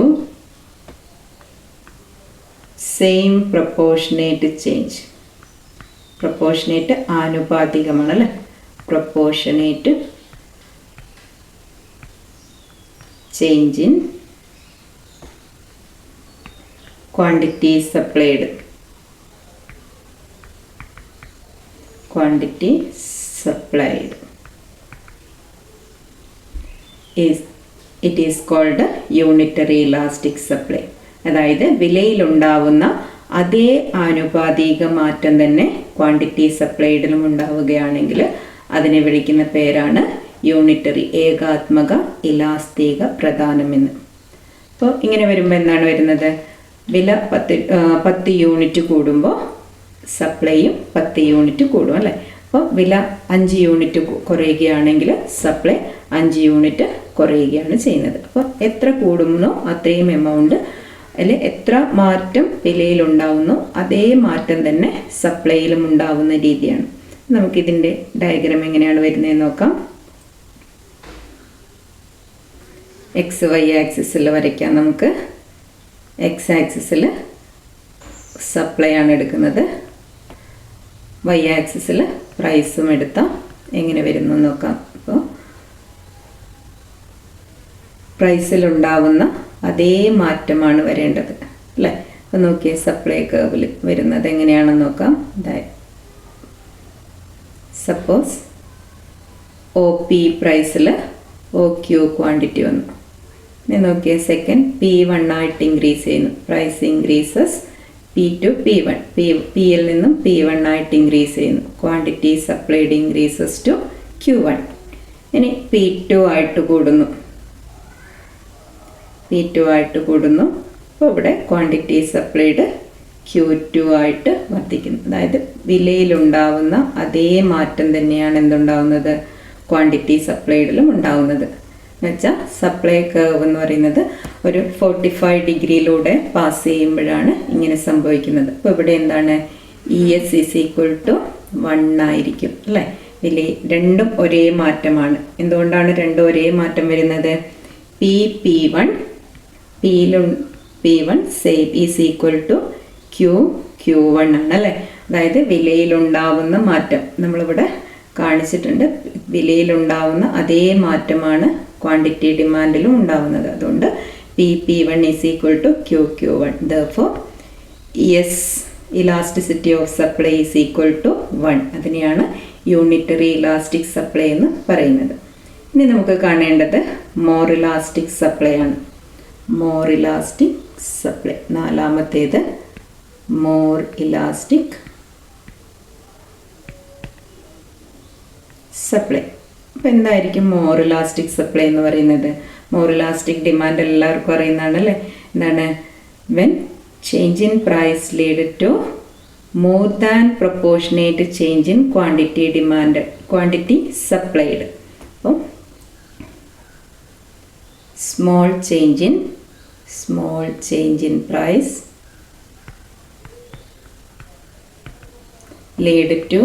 same proportionate change. Proportionate ആനുപാതികമാണ് അല്ലേ, proportionate change in quantity supplied it is called unitary elastic supply. അതായത് വിലയിലുണ്ടാവുന്ന അതേ ആനുപാതിക മാറ്റം തന്നെ quantity സപ്ലൈഡിലും ഉണ്ടാവുകയാണെങ്കിൽ അതിനെ വിളിക്കുന്ന പേരാണ് യൂണിറ്ററി, ഏകാത്മക ഇലാസ്തിക പ്രധാനമെന്ന്. അപ്പോൾ ഇങ്ങനെ വരുമ്പോൾ എന്താണ് വരുന്നത്, വില 10 യൂണിറ്റ് കൂടുമ്പോൾ സപ്ലൈയും 10 യൂണിറ്റ് കൂടും അല്ലേ. അപ്പോൾ വില 5 യൂണിറ്റ് കുറയുകയാണെങ്കിൽ സപ്ലൈ 5 യൂണിറ്റ് കുറയുകയാണ് ചെയ്യുന്നത്. അപ്പോൾ എത്ര കൂടുന്നോ അത്രയും എമൗണ്ട്, അതിൽ എത്ര മാറ്റം വിലയിലുണ്ടാവുന്നു അതേ മാറ്റം തന്നെ സപ്ലൈയിലും ഉണ്ടാവുന്ന രീതിയാണ്. നമുക്കിതിൻ്റെ ഡയഗ്രാം എങ്ങനെയാണ് വരുന്നതെന്ന് നോക്കാം. എക്സ് വൈ ആക്സിസിൽ വരയ്ക്കാം. നമുക്ക് എക്സ് ആക്സിസിൽ സപ്ലൈ ആണ് എടുക്കുന്നത്, വൈ ആക്സിസിൽ പ്രൈസും എടുത്താൽ എങ്ങനെ വരുന്നു നോക്കാം. അപ്പോൾ പ്രൈസിലുണ്ടാവുന്ന അതേ മാറ്റമാണ് വരേണ്ടത് അല്ലേ. അപ്പോൾ നോക്കിയേ, സപ്ലൈ കർവിൽ വരുന്നത് എങ്ങനെയാണെന്ന് നോക്കാം. സപ്പോസ് OP പ്രൈസിൽ OQ ക്വാണ്ടിറ്റി വന്നു. നോക്കിയേ, സെക്കൻഡ് P1 ആയിട്ട് ഇൻക്രീസ് ചെയ്യുന്നു, പ്രൈസ് ഇൻക്രീസസ് P2 P1, Pയിൽ നിന്നും P1 ആയിട്ട് ഇൻക്രീസ് ചെയ്യുന്നു, quantity supplied increases to Q1. ഇനി P2 ആയിട്ട് കൂടുന്നു, അപ്പോൾ ഇവിടെ ക്വാണ്ടിറ്റി സപ്ലൈഡ് Q2 ആയിട്ട് വർദ്ധിക്കുന്നു. അതായത് വിലയിലുണ്ടാവുന്ന അതേ മാറ്റം തന്നെയാണ് എന്തുണ്ടാവുന്നത്, ക്വാണ്ടിറ്റി സപ്ലൈഡിലും ഉണ്ടാവുന്നത്. എന്നുവെച്ചാൽ സപ്ലൈ കർവ് എന്ന് പറയുന്നത് ഒരു 45 ഡിഗ്രിയിലൂടെ പാസ് ചെയ്യുമ്പോഴാണ് ഇങ്ങനെ സംഭവിക്കുന്നത്. അപ്പോൾ ഇവിടെ എന്താണ് ES ഈസ് ഈക്വൽ ടു 1 ആയിരിക്കും അല്ലേ. രണ്ടും ഒരേ മാറ്റമാണ്. എന്തുകൊണ്ടാണ് രണ്ടും ഒരേ മാറ്റം വരുന്നത്? P1 P1 same is equal to Q1 ആണ് അല്ലേ. അതായത് വിലയിലുണ്ടാവുന്ന മാറ്റം നമ്മളിവിടെ കാണിച്ചിട്ടുണ്ട്. വിലയിലുണ്ടാവുന്ന അതേ മാറ്റമാണ് ക്വാണ്ടിറ്റി ഡിമാൻഡിലും ഉണ്ടാവുന്നത്. അതുകൊണ്ട് P1 is equal to Q1. Therefore ES elasticity of supply is equal to 1. അതിനെയാണ് യൂണിറ്ററി ഇലാസ്റ്റിക് സപ്ലൈ എന്ന് പറയുന്നത്. ഇനി നമുക്ക് കാണേണ്ടത് മോർ ഇലാസ്റ്റിക് സപ്ലൈ ആണ്. മോർ ഇലാസ്റ്റിക് സപ്ലൈ, നാലാമത്തേത് മോർ ഇലാസ്റ്റിക് സപ്ലൈ. അപ്പോൾ എന്തായിരിക്കും മോർ ഇലാസ്റ്റിക് സപ്ലൈ എന്ന് പറയുന്നത്? മോർ ഇലാസ്റ്റിക് ഡിമാൻഡ് എല്ലാവർക്കും അറിയുന്നതാണ് അല്ലേ. എന്താണ്? When change in price lead to more than proportionate change in quantity demand, quantity supplied. അപ്പം small change in price lead to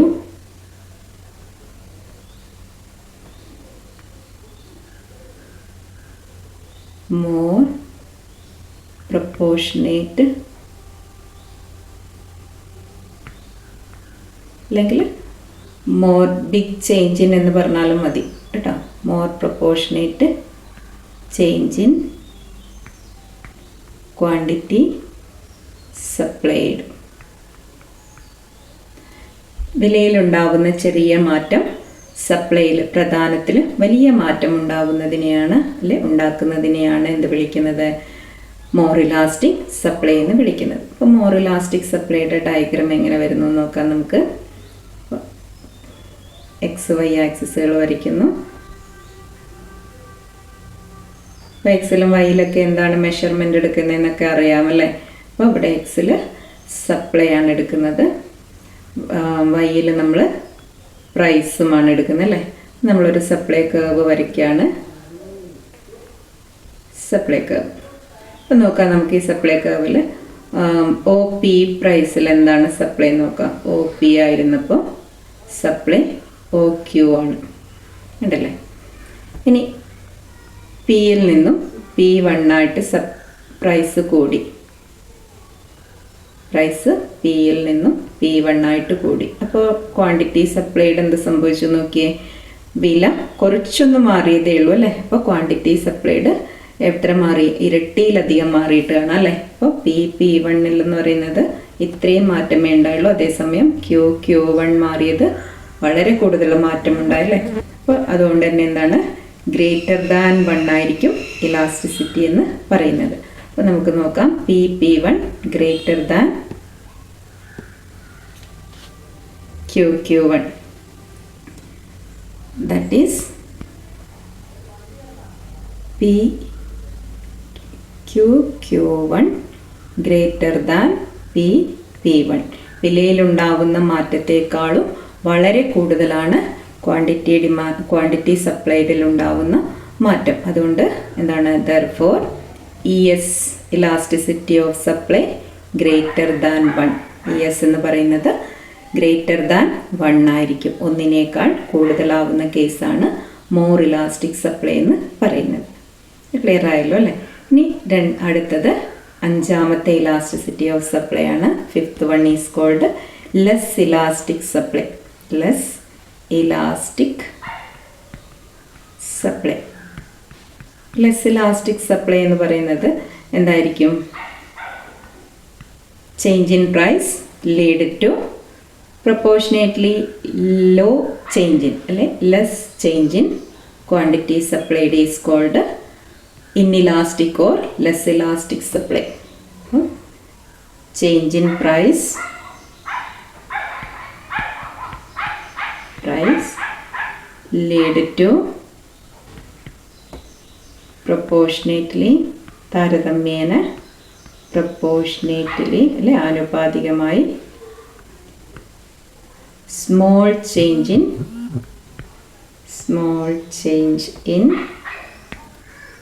more proportionate അല്ലെങ്കിൽ മോർ ബിഗ് ചേഞ്ച് ഇൻ എന്ന് പറഞ്ഞാലും മതി കേട്ടോ. More proportionate change in quantity supplied. വിലയിലുണ്ടാകുന്ന ചെറിയ മാറ്റം സപ്ലൈയിൽ, പ്രധാനത്തിൽ വലിയ മാറ്റം ഉണ്ടാക്കുന്നതിനെയാണ് എന്ത് വിളിക്കുന്നത്? മോർ ഇലാസ്റ്റിക് സപ്ലൈ എന്ന് വിളിക്കുന്നത്. അപ്പോൾ മോർ ഇലാസ്റ്റിക് സപ്ലൈയുടെ ഡയഗ്രാം എങ്ങനെ വരുന്നു എന്ന് നോക്കാം നമുക്ക്. XY ആക്സിസുകൾ വരയ്ക്കുന്നു. അപ്പോൾ എക്സിലും വൈയിലൊക്കെ എന്താണ് മെഷർമെൻ്റ് എടുക്കുന്നതെന്നൊക്കെ അറിയാമല്ലേ. അപ്പോൾ ഇവിടെ എക്സിൽ സപ്ലൈ ആണ് എടുക്കുന്നത്, വൈയിൽ നമ്മൾ പ്രൈസുമാണ് എടുക്കുന്നത് അല്ലേ. നമ്മളൊരു സപ്ലൈ കർവ് വരയ്ക്കുകയാണ്. സപ്ലൈ കർവ് അപ്പം നോക്കാം നമുക്ക്. ഈ സപ്ലൈ കർവിൽ OP പ്രൈസിൽ എന്താണ് സപ്ലൈ നോക്കാം. OP ആയിരുന്നപ്പോൾ സപ്ലൈ OQ ആണ് ഉണ്ടല്ലേ. ഇനി Pയിൽ നിന്നും P1 ആയിട്ട് പ്രൈസ് കൂടി. പ്രൈസ് Pയിൽ നിന്നും P1 ആയിട്ട് കൂടി. അപ്പോൾ ക്വാണ്ടിറ്റി സപ്ലൈഡ് എന്ത് സംഭവിച്ചു നോക്കിയേ. വില കുറച്ചൊന്ന് മാറിയതേ ഉള്ളൂ അല്ലേ. അപ്പോൾ ക്വാണ്ടിറ്റി സപ്ലൈഡ് എത്ര മാറി? ഇരട്ടിയിലധികം മാറിയിട്ട് കാണാം അല്ലേ. അപ്പോൾ P1 എന്ന് പറയുന്നത് ഇത്രയും മാറ്റമേ ഉണ്ടായുള്ളൂ. അതേസമയം Q1 മാറിയത് വളരെ കൂടുതൽ മാറ്റമുണ്ടായല്ലേ. അപ്പോൾ അതുകൊണ്ട് തന്നെ എന്താണ്, ഗ്രേറ്റർ ദാൻ 1 ആയിരിക്കും ഇലാസ്റ്റിസിറ്റി എന്ന് പറയുന്നത്. അപ്പോൾ നമുക്ക് നോക്കാം. P1 greater than Q1. That is Q1 greater than P1. വിലയിലുണ്ടാകുന്ന മാറ്റത്തെക്കാളും വളരെ കൂടുതലാണ് ക്വാണ്ടിറ്റി സപ്ലൈഡിൽ ഉണ്ടാകുന്ന മാറ്റം. അതുകൊണ്ട് എന്താണ്, therefore ES elasticity of supply greater than 1. ES എന്ന് പറയുന്നത് ഗ്രേറ്റർ ദാൻ 1 ആയിരിക്കും. ഒന്നിനേക്കാൾ കൂടുതലാവുന്ന കേസാണ് മോർ ഇലാസ്റ്റിക് സപ്ലൈ എന്ന് പറയുന്നത്. ക്ലിയർ ആയല്ലോ അല്ലേ. ഇനി അടുത്തത് അഞ്ചാമത്തെ ഇലാസ്റ്റിസിറ്റി ഓഫ് സപ്ലൈ ആണ്. Fifth one is called less elastic supply. Less elastic supply. Less elastic supply എന്ന് പറയുന്നത് എന്തായിരിക്കും? Change in price lead to proportionately low change in അല്ലെ less change in quantity supplied is called inelastic or less elastic supply. Change in price lead to proportionately, താരതമ്യേന proportionately അല്ലെ ആനുപാതികമായി small change in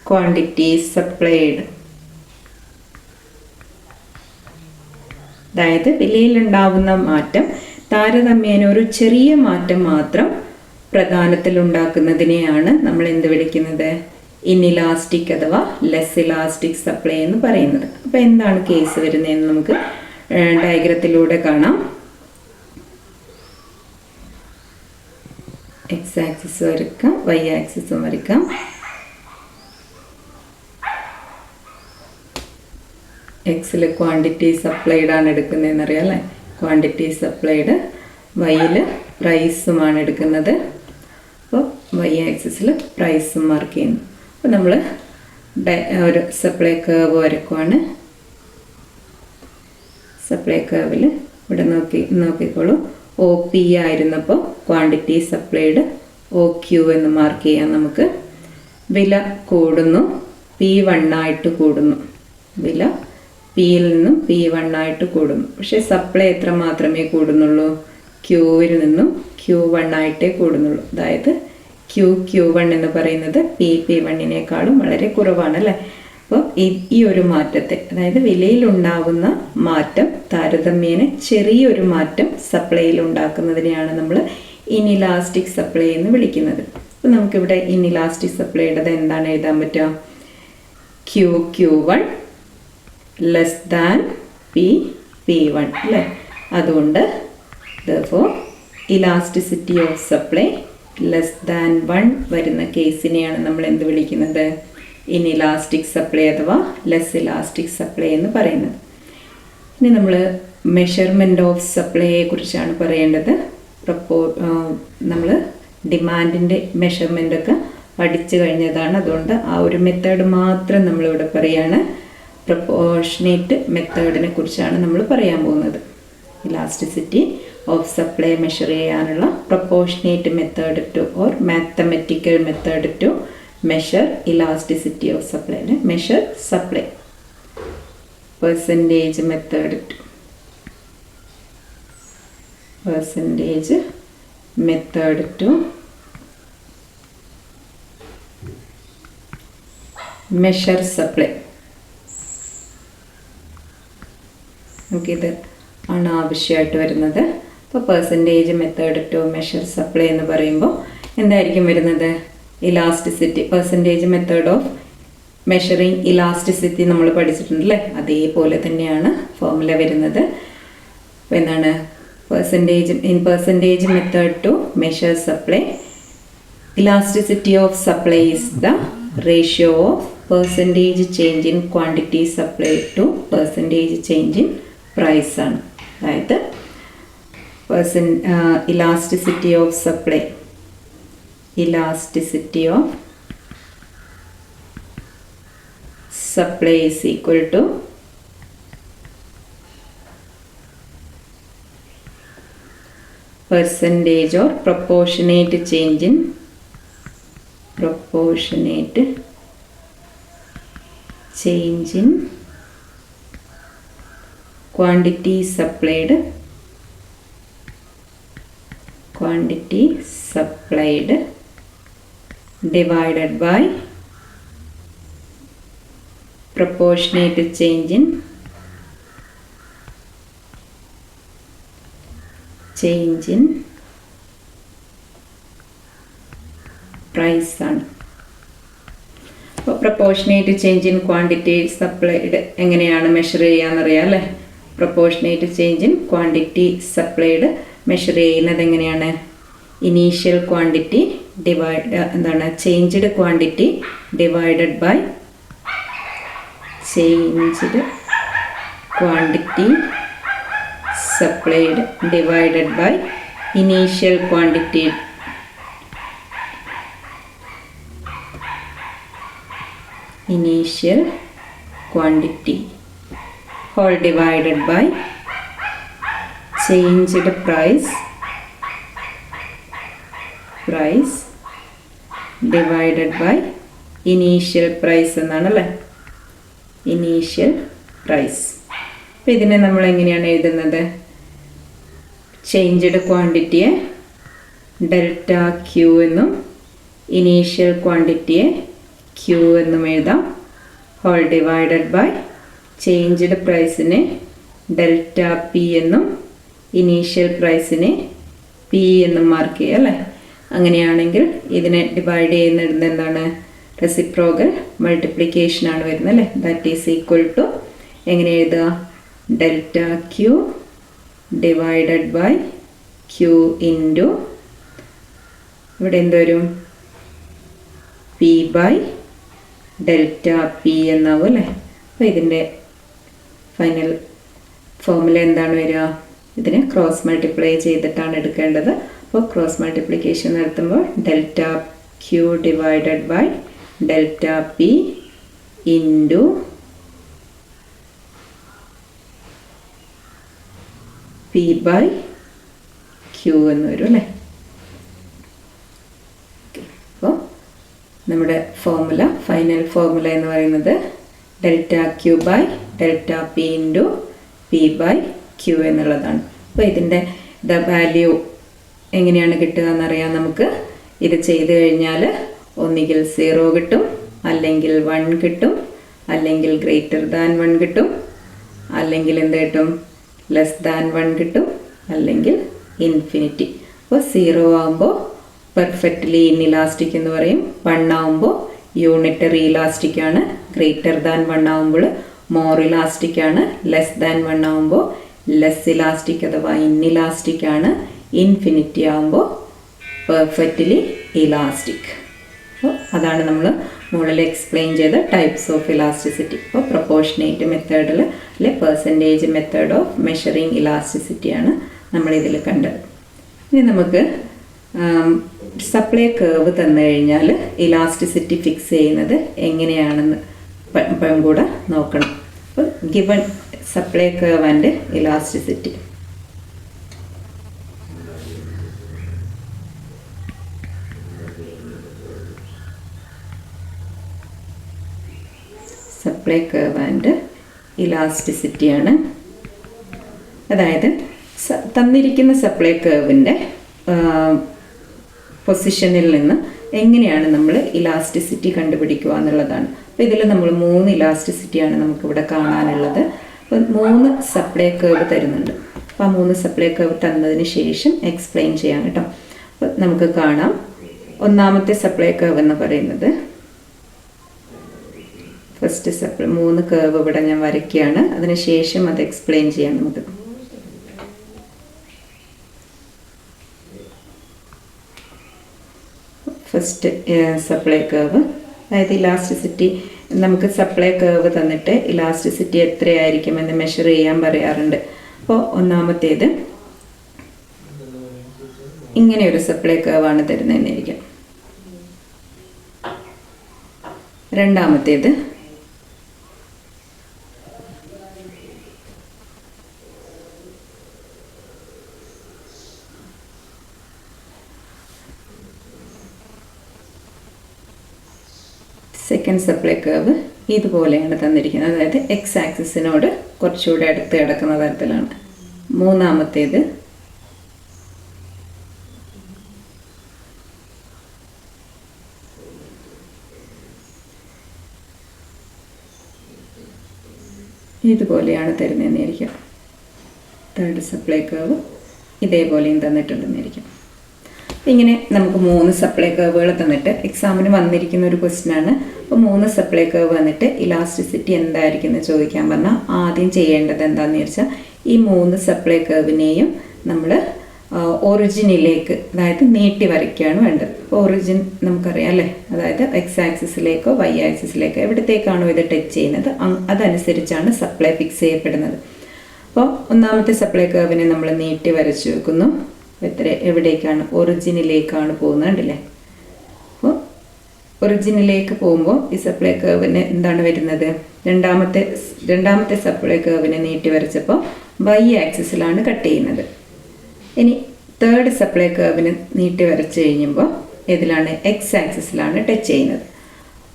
quantity supplied അതായത് വിലയിലുണ്ടാവുന്ന മാറ്റം താരതമ്യേന ഒരു ചെറിയ മാറ്റം മാത്രം പ്രധാനത്തിൽ ഉണ്ടാക്കുന്നതിനെയാണ് നമ്മൾ എന്ത് വിളിക്കുന്നത്? ഇൻഇലാസ്റ്റിക് അഥവാ ലെസ് ഇലാസ്റ്റിക് സപ്ലൈ എന്ന് പറയുന്നത്. അപ്പോൾ എന്താണ് കേസ് വരുന്നതെന്ന് നമുക്ക് ഡയഗ്രത്തിലൂടെ കാണാം. എക്സ് ആക്സിസ് വരയ്ക്കാം, വൈ ആക്സിസും വരയ്ക്കാം. എക്സിൽ ക്വാണ്ടിറ്റി സപ്ലൈഡ് ആണ് എടുക്കുന്നതെന്ന് അറിയാം അല്ലേ? Quantity supplied. വൈയിൽ പ്രൈസുമാണ് എടുക്കുന്നത്. അപ്പോൾ വൈ ആക്സിസിൽ പ്രൈസും മാർക്ക് ചെയ്യുന്നു. അപ്പോൾ നമ്മൾ ഒരു സപ്ലൈ കർവ് വരയ്ക്കുവാണ്. സപ്ലൈ കർവിൽ ഇവിടെ നോക്കിക്കോളൂ. ഒ പി ആയിരുന്നപ്പോൾ ക്വാണ്ടിറ്റി സപ്ലൈഡ് OQ എന്ന് മാർക്ക് ചെയ്യാം. നമുക്ക് വില കൂടുന്നു, P1 ആയിട്ട് കൂടുന്നു. വില പിയിൽ നിന്നും P1 ആയിട്ട് കൂടുന്നു. പക്ഷേ സപ്ലൈ എത്ര മാത്രമേ കൂടുന്നുള്ളൂ? ക്യൂവിൽ നിന്നും Q1 ആയിട്ടേ കൂടുന്നുള്ളൂ. അതായത് Q1 എന്ന് പറയുന്നത് P1നേക്കാളും വളരെ കുറവാണ് അല്ലേ? അപ്പോൾ ഈ ഒരു മാറ്റത്തെ, അതായത് വിലയിലുണ്ടാകുന്ന മാറ്റം താരതമ്യേന ചെറിയൊരു മാറ്റം സപ്ലൈയിൽ ഉണ്ടാക്കുന്നതിനെയാണ് നമ്മൾ ഇൻഇലാസ്റ്റിക് സപ്ലൈ എന്ന് വിളിക്കുന്നത്. അപ്പോൾ നമുക്കിവിടെ ഇൻഇലാസ്റ്റിക് സപ്ലൈയുടെ എന്താണ് എഴുതാൻ പറ്റുക? Q1 ലെസ് ദാൻ P1 അല്ലേ? അതുകൊണ്ട് therefore elasticity of supply less than 1 വരുന്ന കേസിനെയാണ് നമ്മൾ എന്ത് വിളിക്കുന്നത്? ഇൻഇലാസ്റ്റിക് സപ്ലൈ അഥവാ ലെസ് ഇലാസ്റ്റിക് സപ്ലൈ എന്ന് പറയുന്നത്. ഇനി നമ്മൾ മെഷർമെൻറ്റ് ഓഫ് സപ്ലൈയെ കുറിച്ചാണ് പറയേണ്ടത്. നമ്മൾ ഡിമാൻഡിൻ്റെ മെഷർമെൻ്റൊക്കെ പഠിച്ചു കഴിഞ്ഞതാണ്. അതുകൊണ്ട് ആ ഒരു മെത്തേഡ് മാത്രം നമ്മളിവിടെ പറയാണ്. പ്രൊപ്പോർഷനേറ്റ് മെത്തേഡിനെ കുറിച്ചാണ് നമ്മൾ പറയാൻ പോകുന്നത്. ഇലാസ്റ്റിസിറ്റി ഓഫ് സപ്ലൈ മെഷർ ചെയ്യാനുള്ള proportionate method to or mathematical method to measure elasticity of supply. Measure supply. Percentage method. Percentage method to measure supply. നമുക്കിത് ആണ് ആവശ്യമായിട്ട് വരുന്നത്. അപ്പോൾ percentage method to measure supply എന്ന് പറയുമ്പോൾ എന്തായിരിക്കും വരുന്നത്? Elasticity, percentage method of measuring elasticity നമ്മൾ പഠിച്ചിട്ടുണ്ടല്ലേ? അതേപോലെ തന്നെയാണ് ഫോർമുല വരുന്നത്. അപ്പോൾ എന്താണ് percentage method to measure supply, elasticity of supply is the ratio of percentage change in quantity supply to percentage change in price ആണ്. അതായത് ഇലാസ്റ്റിസിറ്റി ഓഫ് സപ്ലൈ, elasticity of supply is equal to percentage or proportionate change in quantity supplied divided by proportionate change in price ആണ്. അപ്പോൾ proportionate change in quantity supplied എങ്ങനെയാണ് measure ചെയ്യാന്നറിയാം അല്ലേ? Proportionate change in quantity supplied measure ചെയ്യുന്നത് എങ്ങനെയാണ്? Initial quantity changed quantity divided by changed quantity supplied divided by initial quantity whole divided by changed price divided by initial price എന്നാണല്ലേ? Initial price. അപ്പോൾ ഇതിനെ നമ്മൾ എങ്ങനെയാണ് എഴുതുന്നത്? ചേഞ്ച്ഡ് ക്വാണ്ടിറ്റിയെ delta Q എന്നും ഇനീഷ്യൽ ക്വാണ്ടിറ്റിയെ ക്യൂ എന്നും എഴുതാം. ഹോൾ ഡിവൈഡഡ് ബൈ ചേഞ്ച്ഡ് പ്രൈസിനെ ഡെൽറ്റ പി എന്നും ഇനീഷ്യൽ പ്രൈസിനെ പി എന്നും മാർക്ക് ചെയ്യുക അല്ലേ. അങ്ങനെയാണെങ്കിൽ ഇതിനെ ഡിവൈഡ് ചെയ്യുന്നിടത്ത് എന്താണ്, റെസിപ്രോക്കൽ മൾട്ടിപ്ലിക്കേഷൻ ആണ് വരുന്നത് അല്ലേ. ദാറ്റ് ഈസ് ഈക്വൽ ടു എങ്ങനെ എഴുതുക, delta Q divided by Q into ഇവിടെ എന്ത് വരും, പി ബൈ ഡെൽറ്റ പി എന്നാവും അല്ലേ. അപ്പോൾ ഇതിൻ്റെ ഫൈനൽ ഫോർമുല എന്താണ് വരിക, ഇതിനെ ക്രോസ് മൾട്ടിപ്ലൈ ചെയ്തിട്ടാണ് എടുക്കേണ്ടത്. അപ്പോൾ ക്രോസ് മൾട്ടിപ്ലിക്കേഷൻ നടത്തുമ്പോൾ delta Q divided by delta P into P by Q എന്ന് വരും അല്ലേ. അപ്പോൾ നമ്മുടെ ഫോർമുല, ഫൈനൽ ഫോർമുല എന്ന് പറയുന്നത് delta Q by delta P into P by Q എന്നുള്ളതാണ്. അപ്പോൾ ഇതിൻ്റെ വാല്യൂ എങ്ങനെയാണ് കിട്ടുക എന്നറിയാം നമുക്ക്. ഇത് ചെയ്ത് കഴിഞ്ഞാൽ ഒന്നുകിൽ 0 കിട്ടും, അല്ലെങ്കിൽ 1 കിട്ടും, അല്ലെങ്കിൽ ഗ്രേറ്റർ ദാൻ 1 കിട്ടും, അല്ലെങ്കിൽ എന്ത് കിട്ടും, ലെസ് ദാൻ 1 കിട്ടും, അല്ലെങ്കിൽ ഇൻഫിനിറ്റി. അപ്പോൾ 0 ആകുമ്പോൾ പെർഫെക്റ്റ്ലി ഇൻഇലാസ്റ്റിക് എന്ന് പറയും. 1 ആകുമ്പോൾ യൂണിറ്ററി ഇലാസ്റ്റിക് ആണ്. ഗ്രേറ്റർ ദാൻ 1 ആകുമ്പോൾ മോർ ഇലാസ്റ്റിക് ആണ്. ലെസ് ദാൻ 1 ആകുമ്പോൾ ലെസ് ഇലാസ്റ്റിക് അഥവാ ഇൻഇലാസ്റ്റിക് ആണ്. ഇൻഫിനിറ്റി ആകുമ്പോൾ പെർഫെക്റ്റ്ലി ഇലാസ്റ്റിക്. അപ്പോൾ അതാണ് നമ്മൾ മുകളിൽ എക്സ്പ്ലെയിൻ ചെയ്ത ടൈപ്സ് ഓഫ് ഇലാസ്റ്റിസിറ്റി. അപ്പോൾ പ്രൊപ്പോർഷനേറ്റ് മെത്തേഡിൽ അല്ലെ പെർസെൻറ്റേജ് മെത്തേഡ് ഓഫ് മെഷറിങ് ഇലാസ്റ്റിസിറ്റിയാണ് നമ്മളിതിൽ കണ്ടത്. ഇനി നമുക്ക് സപ്ലൈ കർവ് തന്നു കഴിഞ്ഞാൽ ഇലാസ്റ്റിസിറ്റി ഫിക്സ് ചെയ്യുന്നത് എങ്ങനെയാണെന്ന് കൂടെ നോക്കണം. അപ്പോൾ given supply curve and elasticity. Supply curve and ഇലാസ്റ്റിസിറ്റിയാണ്. അതായത് തന്നിരിക്കുന്ന സപ്ലൈ കർവിൻ്റെ പൊസിഷനിൽ നിന്ന് എങ്ങനെയാണ് നമ്മൾ ഇലാസ്റ്റിസിറ്റി കണ്ടുപിടിക്കുക എന്നുള്ളതാണ്. അപ്പോൾ ഇതിൽ നമ്മൾ 3 ഇലാസ്റ്റിസിറ്റിയാണ് നമുക്കിവിടെ കാണാനുള്ളത്. അപ്പോൾ 3 സപ്ലൈ കർവ് തരുന്നുണ്ട്. അപ്പോൾ ആ 3 സപ്ലൈ കർവ് തന്നതിന് ശേഷം എക്സ്പ്ലെയിൻ ചെയ്യാം കേട്ടോ. അപ്പോൾ നമുക്ക് കാണാം, ഒന്നാമത്തെ സപ്ലൈ കർവ് എന്ന് പറയുന്നത് ഫസ്റ്റ് സപ്ലൈ 3 കർവ് ഇവിടെ ഞാൻ വരയ്ക്കുകയാണ്. അതിനുശേഷം അത് എക്സ്പ്ലെയിൻ ചെയ്യാം നമുക്ക്. ഫസ്റ്റ് സപ്ലൈ കർവ്, അതായത് ഇലാസ്റ്റിസിറ്റി, നമുക്ക് സപ്ലൈ കർവ് തന്നിട്ട് ഇലാസ്റ്റിസിറ്റി എത്രയായിരിക്കുമെന്ന് മെഷർ ചെയ്യാൻ പറയാറുണ്ട്. അപ്പോൾ ഒന്നാമത്തേത് ഇങ്ങനെ ഒരു സപ്ലൈ കർവാണ് തരുന്നതെന്നിരിക്കും. രണ്ടാമത്തേത് സെക്കൻഡ് സപ്ലൈ കർവ് ഇതുപോലെയാണ് തന്നിരിക്കുന്നത്. അതായത് എക്സ് ആക്സിസിനോട് കുറച്ചുകൂടെ അടുത്ത് കിടക്കുന്ന തരത്തിലാണ്. മൂന്നാമത്തേത് ഇതുപോലെയാണ് തരുന്നതെന്നിരിക്കും. തേർഡ് സപ്ലൈ കർവ് ഇതേപോലെയും തന്നിട്ടുണ്ടെന്നിരിക്കും. ഇങ്ങനെ നമുക്ക് 3 സപ്ലൈ കർവുകൾ തന്നിട്ട് എക്സാമിന് വന്നിരിക്കുന്ന ഒരു ക്വസ്റ്റ്യനാണ്. അപ്പോൾ 3 സപ്ലൈ കർവ് വന്നിട്ട് ഇലാസ്റ്റിസിറ്റി എന്തായിരിക്കും എന്ന് ചോദിക്കാൻ പറഞ്ഞാൽ ആദ്യം ചെയ്യേണ്ടത് എന്താണെന്ന് വെച്ചാൽ ഈ 3 സപ്ലൈ കർവിനെയും നമ്മൾ ഒറിജിനിലേക്ക്, അതായത് നീട്ടി വരയ്ക്കുകയാണ് വേണ്ടത്. അപ്പോൾ ഒറിജിൻ നമുക്കറിയാം അല്ലേ, അതായത് എക്സ് ആക്സിസിലേക്കോ വൈ ആക്സിസിലേക്കോ എവിടത്തേക്കാണോ ഇത് ടച്ച് ചെയ്യുന്നത് അതനുസരിച്ചാണ് സപ്ലൈ ഫിക്സ് ചെയ്യപ്പെടുന്നത്. അപ്പോൾ ഒന്നാമത്തെ സപ്ലൈ കർവിനെ നമ്മൾ നീട്ടി വരച്ചു വെക്കുന്നു. എവിടേക്കാണ്, ഒറിജിനിലേക്കാണ് പോകുന്നത് കണ്ടില്ലേ. അപ്പോൾ ഒറിജിനിലേക്ക് പോകുമ്പോൾ ഈ സപ്ലൈ കർവിന് എന്താണ് വരുന്നത്, രണ്ടാമത്തെ സപ്ലൈ കർവിനെ നീട്ടി വരച്ചപ്പോൾ വൈ ആക്സിസിലാണ് കട്ട് ചെയ്യുന്നത്. ഇനി തേർഡ് സപ്ലൈ കർവിന് നീട്ടി വരച്ച് കഴിയുമ്പോൾ ഇതിലാണ് എക്സ് ആക്സിസിലാണ് ടച്ച് ചെയ്യുന്നത്.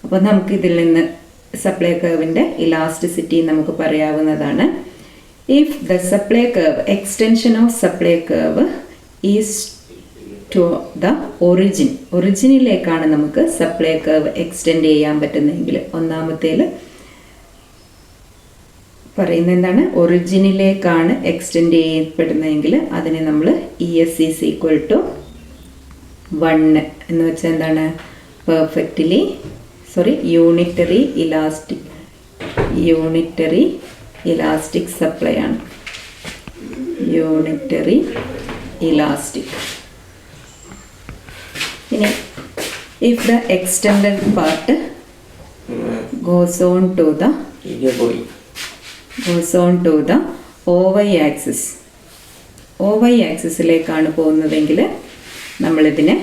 അപ്പോൾ നമുക്ക് ഇതിൽ നിന്ന് സപ്ലൈ കർവിൻ്റെ ഇലാസ്റ്റിസിറ്റി നമുക്ക് പറയാവുന്നതാണ്. If the supply curve, extension of supply curve is to the ഒറിജിനിലേക്കാണ് നമുക്ക് സപ്ലൈ കർവ് എക്സ്റ്റെൻഡ് ചെയ്യാൻ പറ്റുന്നതെങ്കിൽ, ഒന്നാമത്തേൽ പറയുന്നത് എന്താണ്, ഒറിജിനിലേക്കാണ് എക്സ്റ്റെൻഡ് ചെയ്യപ്പെടുന്നതെങ്കിൽ അതിനെ നമ്മൾ ES ഈസ് ഈക്വൽ ടു 1 എന്ന് വെച്ചാൽ എന്താണ്, യൂണിറ്ററി ഇലാസ്റ്റിക് സപ്ലൈ ആണ്. Unitary elastic. ഇനി if the extended part goes on to the OY axis, OY ആക്സിസിലേക്കാണ് പോകുന്നതെങ്കിൽ നമ്മളിതിനെ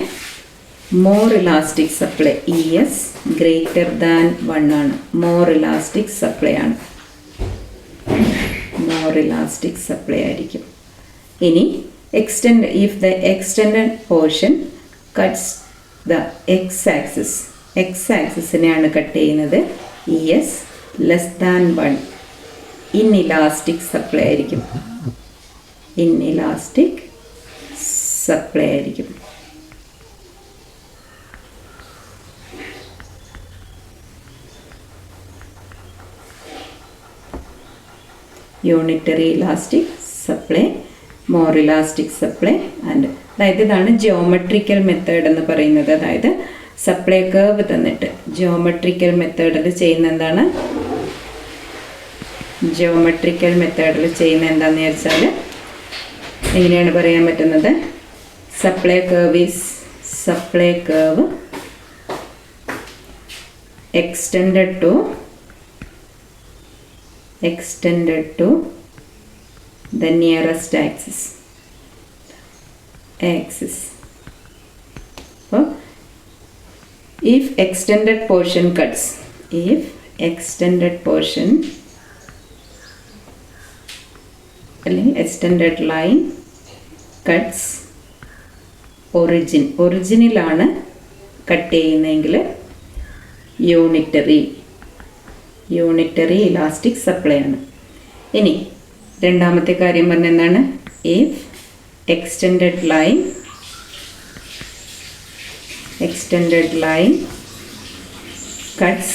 more elastic supply, ES greater than 1 ആണ്, മോർ ഇലാസ്റ്റിക് സപ്ലൈ ആണ്, മോർ ഇലാസ്റ്റിക് സപ്ലൈ ആയിരിക്കും. ഇനി if the extended portion cuts the x-axis, x-axisനെയാണ് cut ചെയ്യുന്നത്, ES less than 1 inelastic supply ആയിരിക്കും, ഇൻഇലാസ്റ്റിക് സപ്ലൈ ആയിരിക്കും. Unitary elastic supply, more elastic supply and, അതായത് ഇതാണ് ജിയോമെട്രിക്കൽ മെത്തേഡ് എന്ന് പറയുന്നത്. അതായത് സപ്ലൈ കർവ് തന്നിട്ട് ജിയോമെട്രിക്കൽ മെത്തേഡിൽ ചെയ്യുന്ന എന്താണെന്ന് വെച്ചാൽ എങ്ങനെയാണ് പറയാൻ പറ്റുന്നത്, supply curve extended to the nearest axis. So, if extended portion അല്ലെങ്കിൽ extended line cuts ഒറിജിനിലാണ് കട്ട് ചെയ്യുന്നതെങ്കിൽ യൂണിറ്ററി ഇലാസ്റ്റിക് സപ്ലൈ ആണ്. ഇനി രണ്ടാമത്തെ കാര്യം പറഞ്ഞ എന്താണ്, if extended line cuts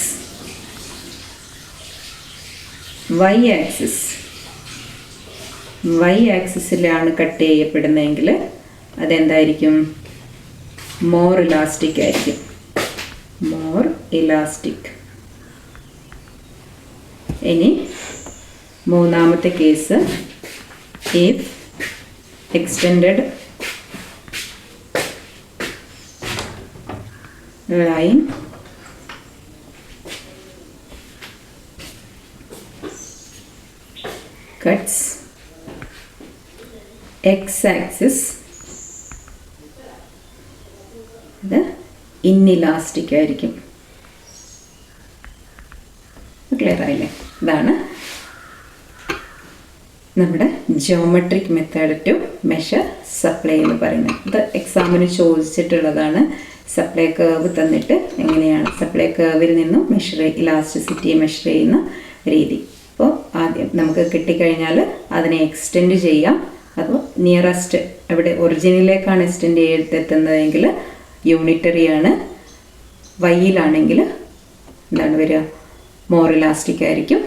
y ആക്സിസിലാണ് കട്ട് ചെയ്യപ്പെടുന്നതെങ്കിൽ അതെന്തായിരിക്കും, മോർ ഇലാസ്റ്റിക് ആയിരിക്കും, മോർ ഇലാസ്റ്റിക്. ഇനി മൂന്നാമത്തെ case, if extended line cuts x-axis, ഇത് ഇൻഇലാസ്റ്റിക് ആയിരിക്കും. ക്ലിയർ ആയില്ലേ? ഇതാണ് നമ്മുടെ geometric method to measure supply എന്ന് പറയുന്നത്. ഇത് എക്സാമിന് ചോദിച്ചിട്ടുള്ളതാണ്. സപ്ലൈ കർവ് തന്നിട്ട് എങ്ങനെയാണ് സപ്ലൈ കർവിൽ നിന്നും ഇലാസ്റ്റിസിറ്റി മെഷർ ചെയ്യുന്ന രീതി. അപ്പോൾ ആദ്യം നമുക്ക് കിട്ടിക്കഴിഞ്ഞാൽ അതിനെ എക്സ്റ്റെൻഡ് ചെയ്യാം. അപ്പോൾ നിയറസ്റ്റ് എവിടെ ഒറിജിനിലേക്കാണ് എക്സ്റ്റെൻഡ് ചെയ്തെത്തുന്നതെങ്കിൽ യൂണിറ്ററിയാണ്, വൈയിലാണെങ്കിൽ എന്താണ് വരിക, മോർ ഇലാസ്റ്റിക് ആയിരിക്കും.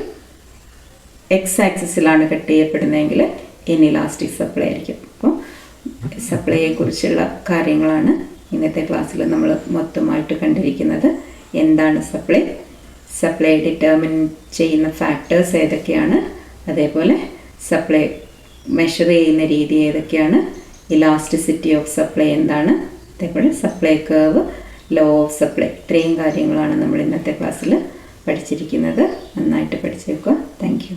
എക്സ് ആക്സിസിലാണ് കട്ട് ചെയ്യപ്പെടുന്നതെങ്കിൽ ഇൻഇലാസ്റ്റിക് സപ്ലൈ ആയിരിക്കും. അപ്പോൾ സപ്ലൈയെക്കുറിച്ചുള്ള കാര്യങ്ങളാണ് ഇന്നത്തെ ക്ലാസ്സിൽ നമ്മൾ മൊത്തമായിട്ട് കണ്ടിരിക്കുന്നത്. എന്താണ് സപ്ലൈ ഡിറ്റർമിൻ ചെയ്യുന്ന ഫാക്ടേഴ്സ് ഏതൊക്കെയാണ്, അതേപോലെ സപ്ലൈ മെഷർ ചെയ്യുന്ന രീതി ഏതൊക്കെയാണ്, ഇലാസ്റ്റിസിറ്റി ഓഫ് സപ്ലൈ എന്താണ്, അതേപോലെ supply curve, law of supply, ഇത്രയും കാര്യങ്ങളാണ് നമ്മൾ ഇന്നത്തെ ക്ലാസ്സിൽ പഠിച്ചിരിക്കുന്നത്. നന്നായിട്ട് പഠിച്ചേക്കുക. Thank you.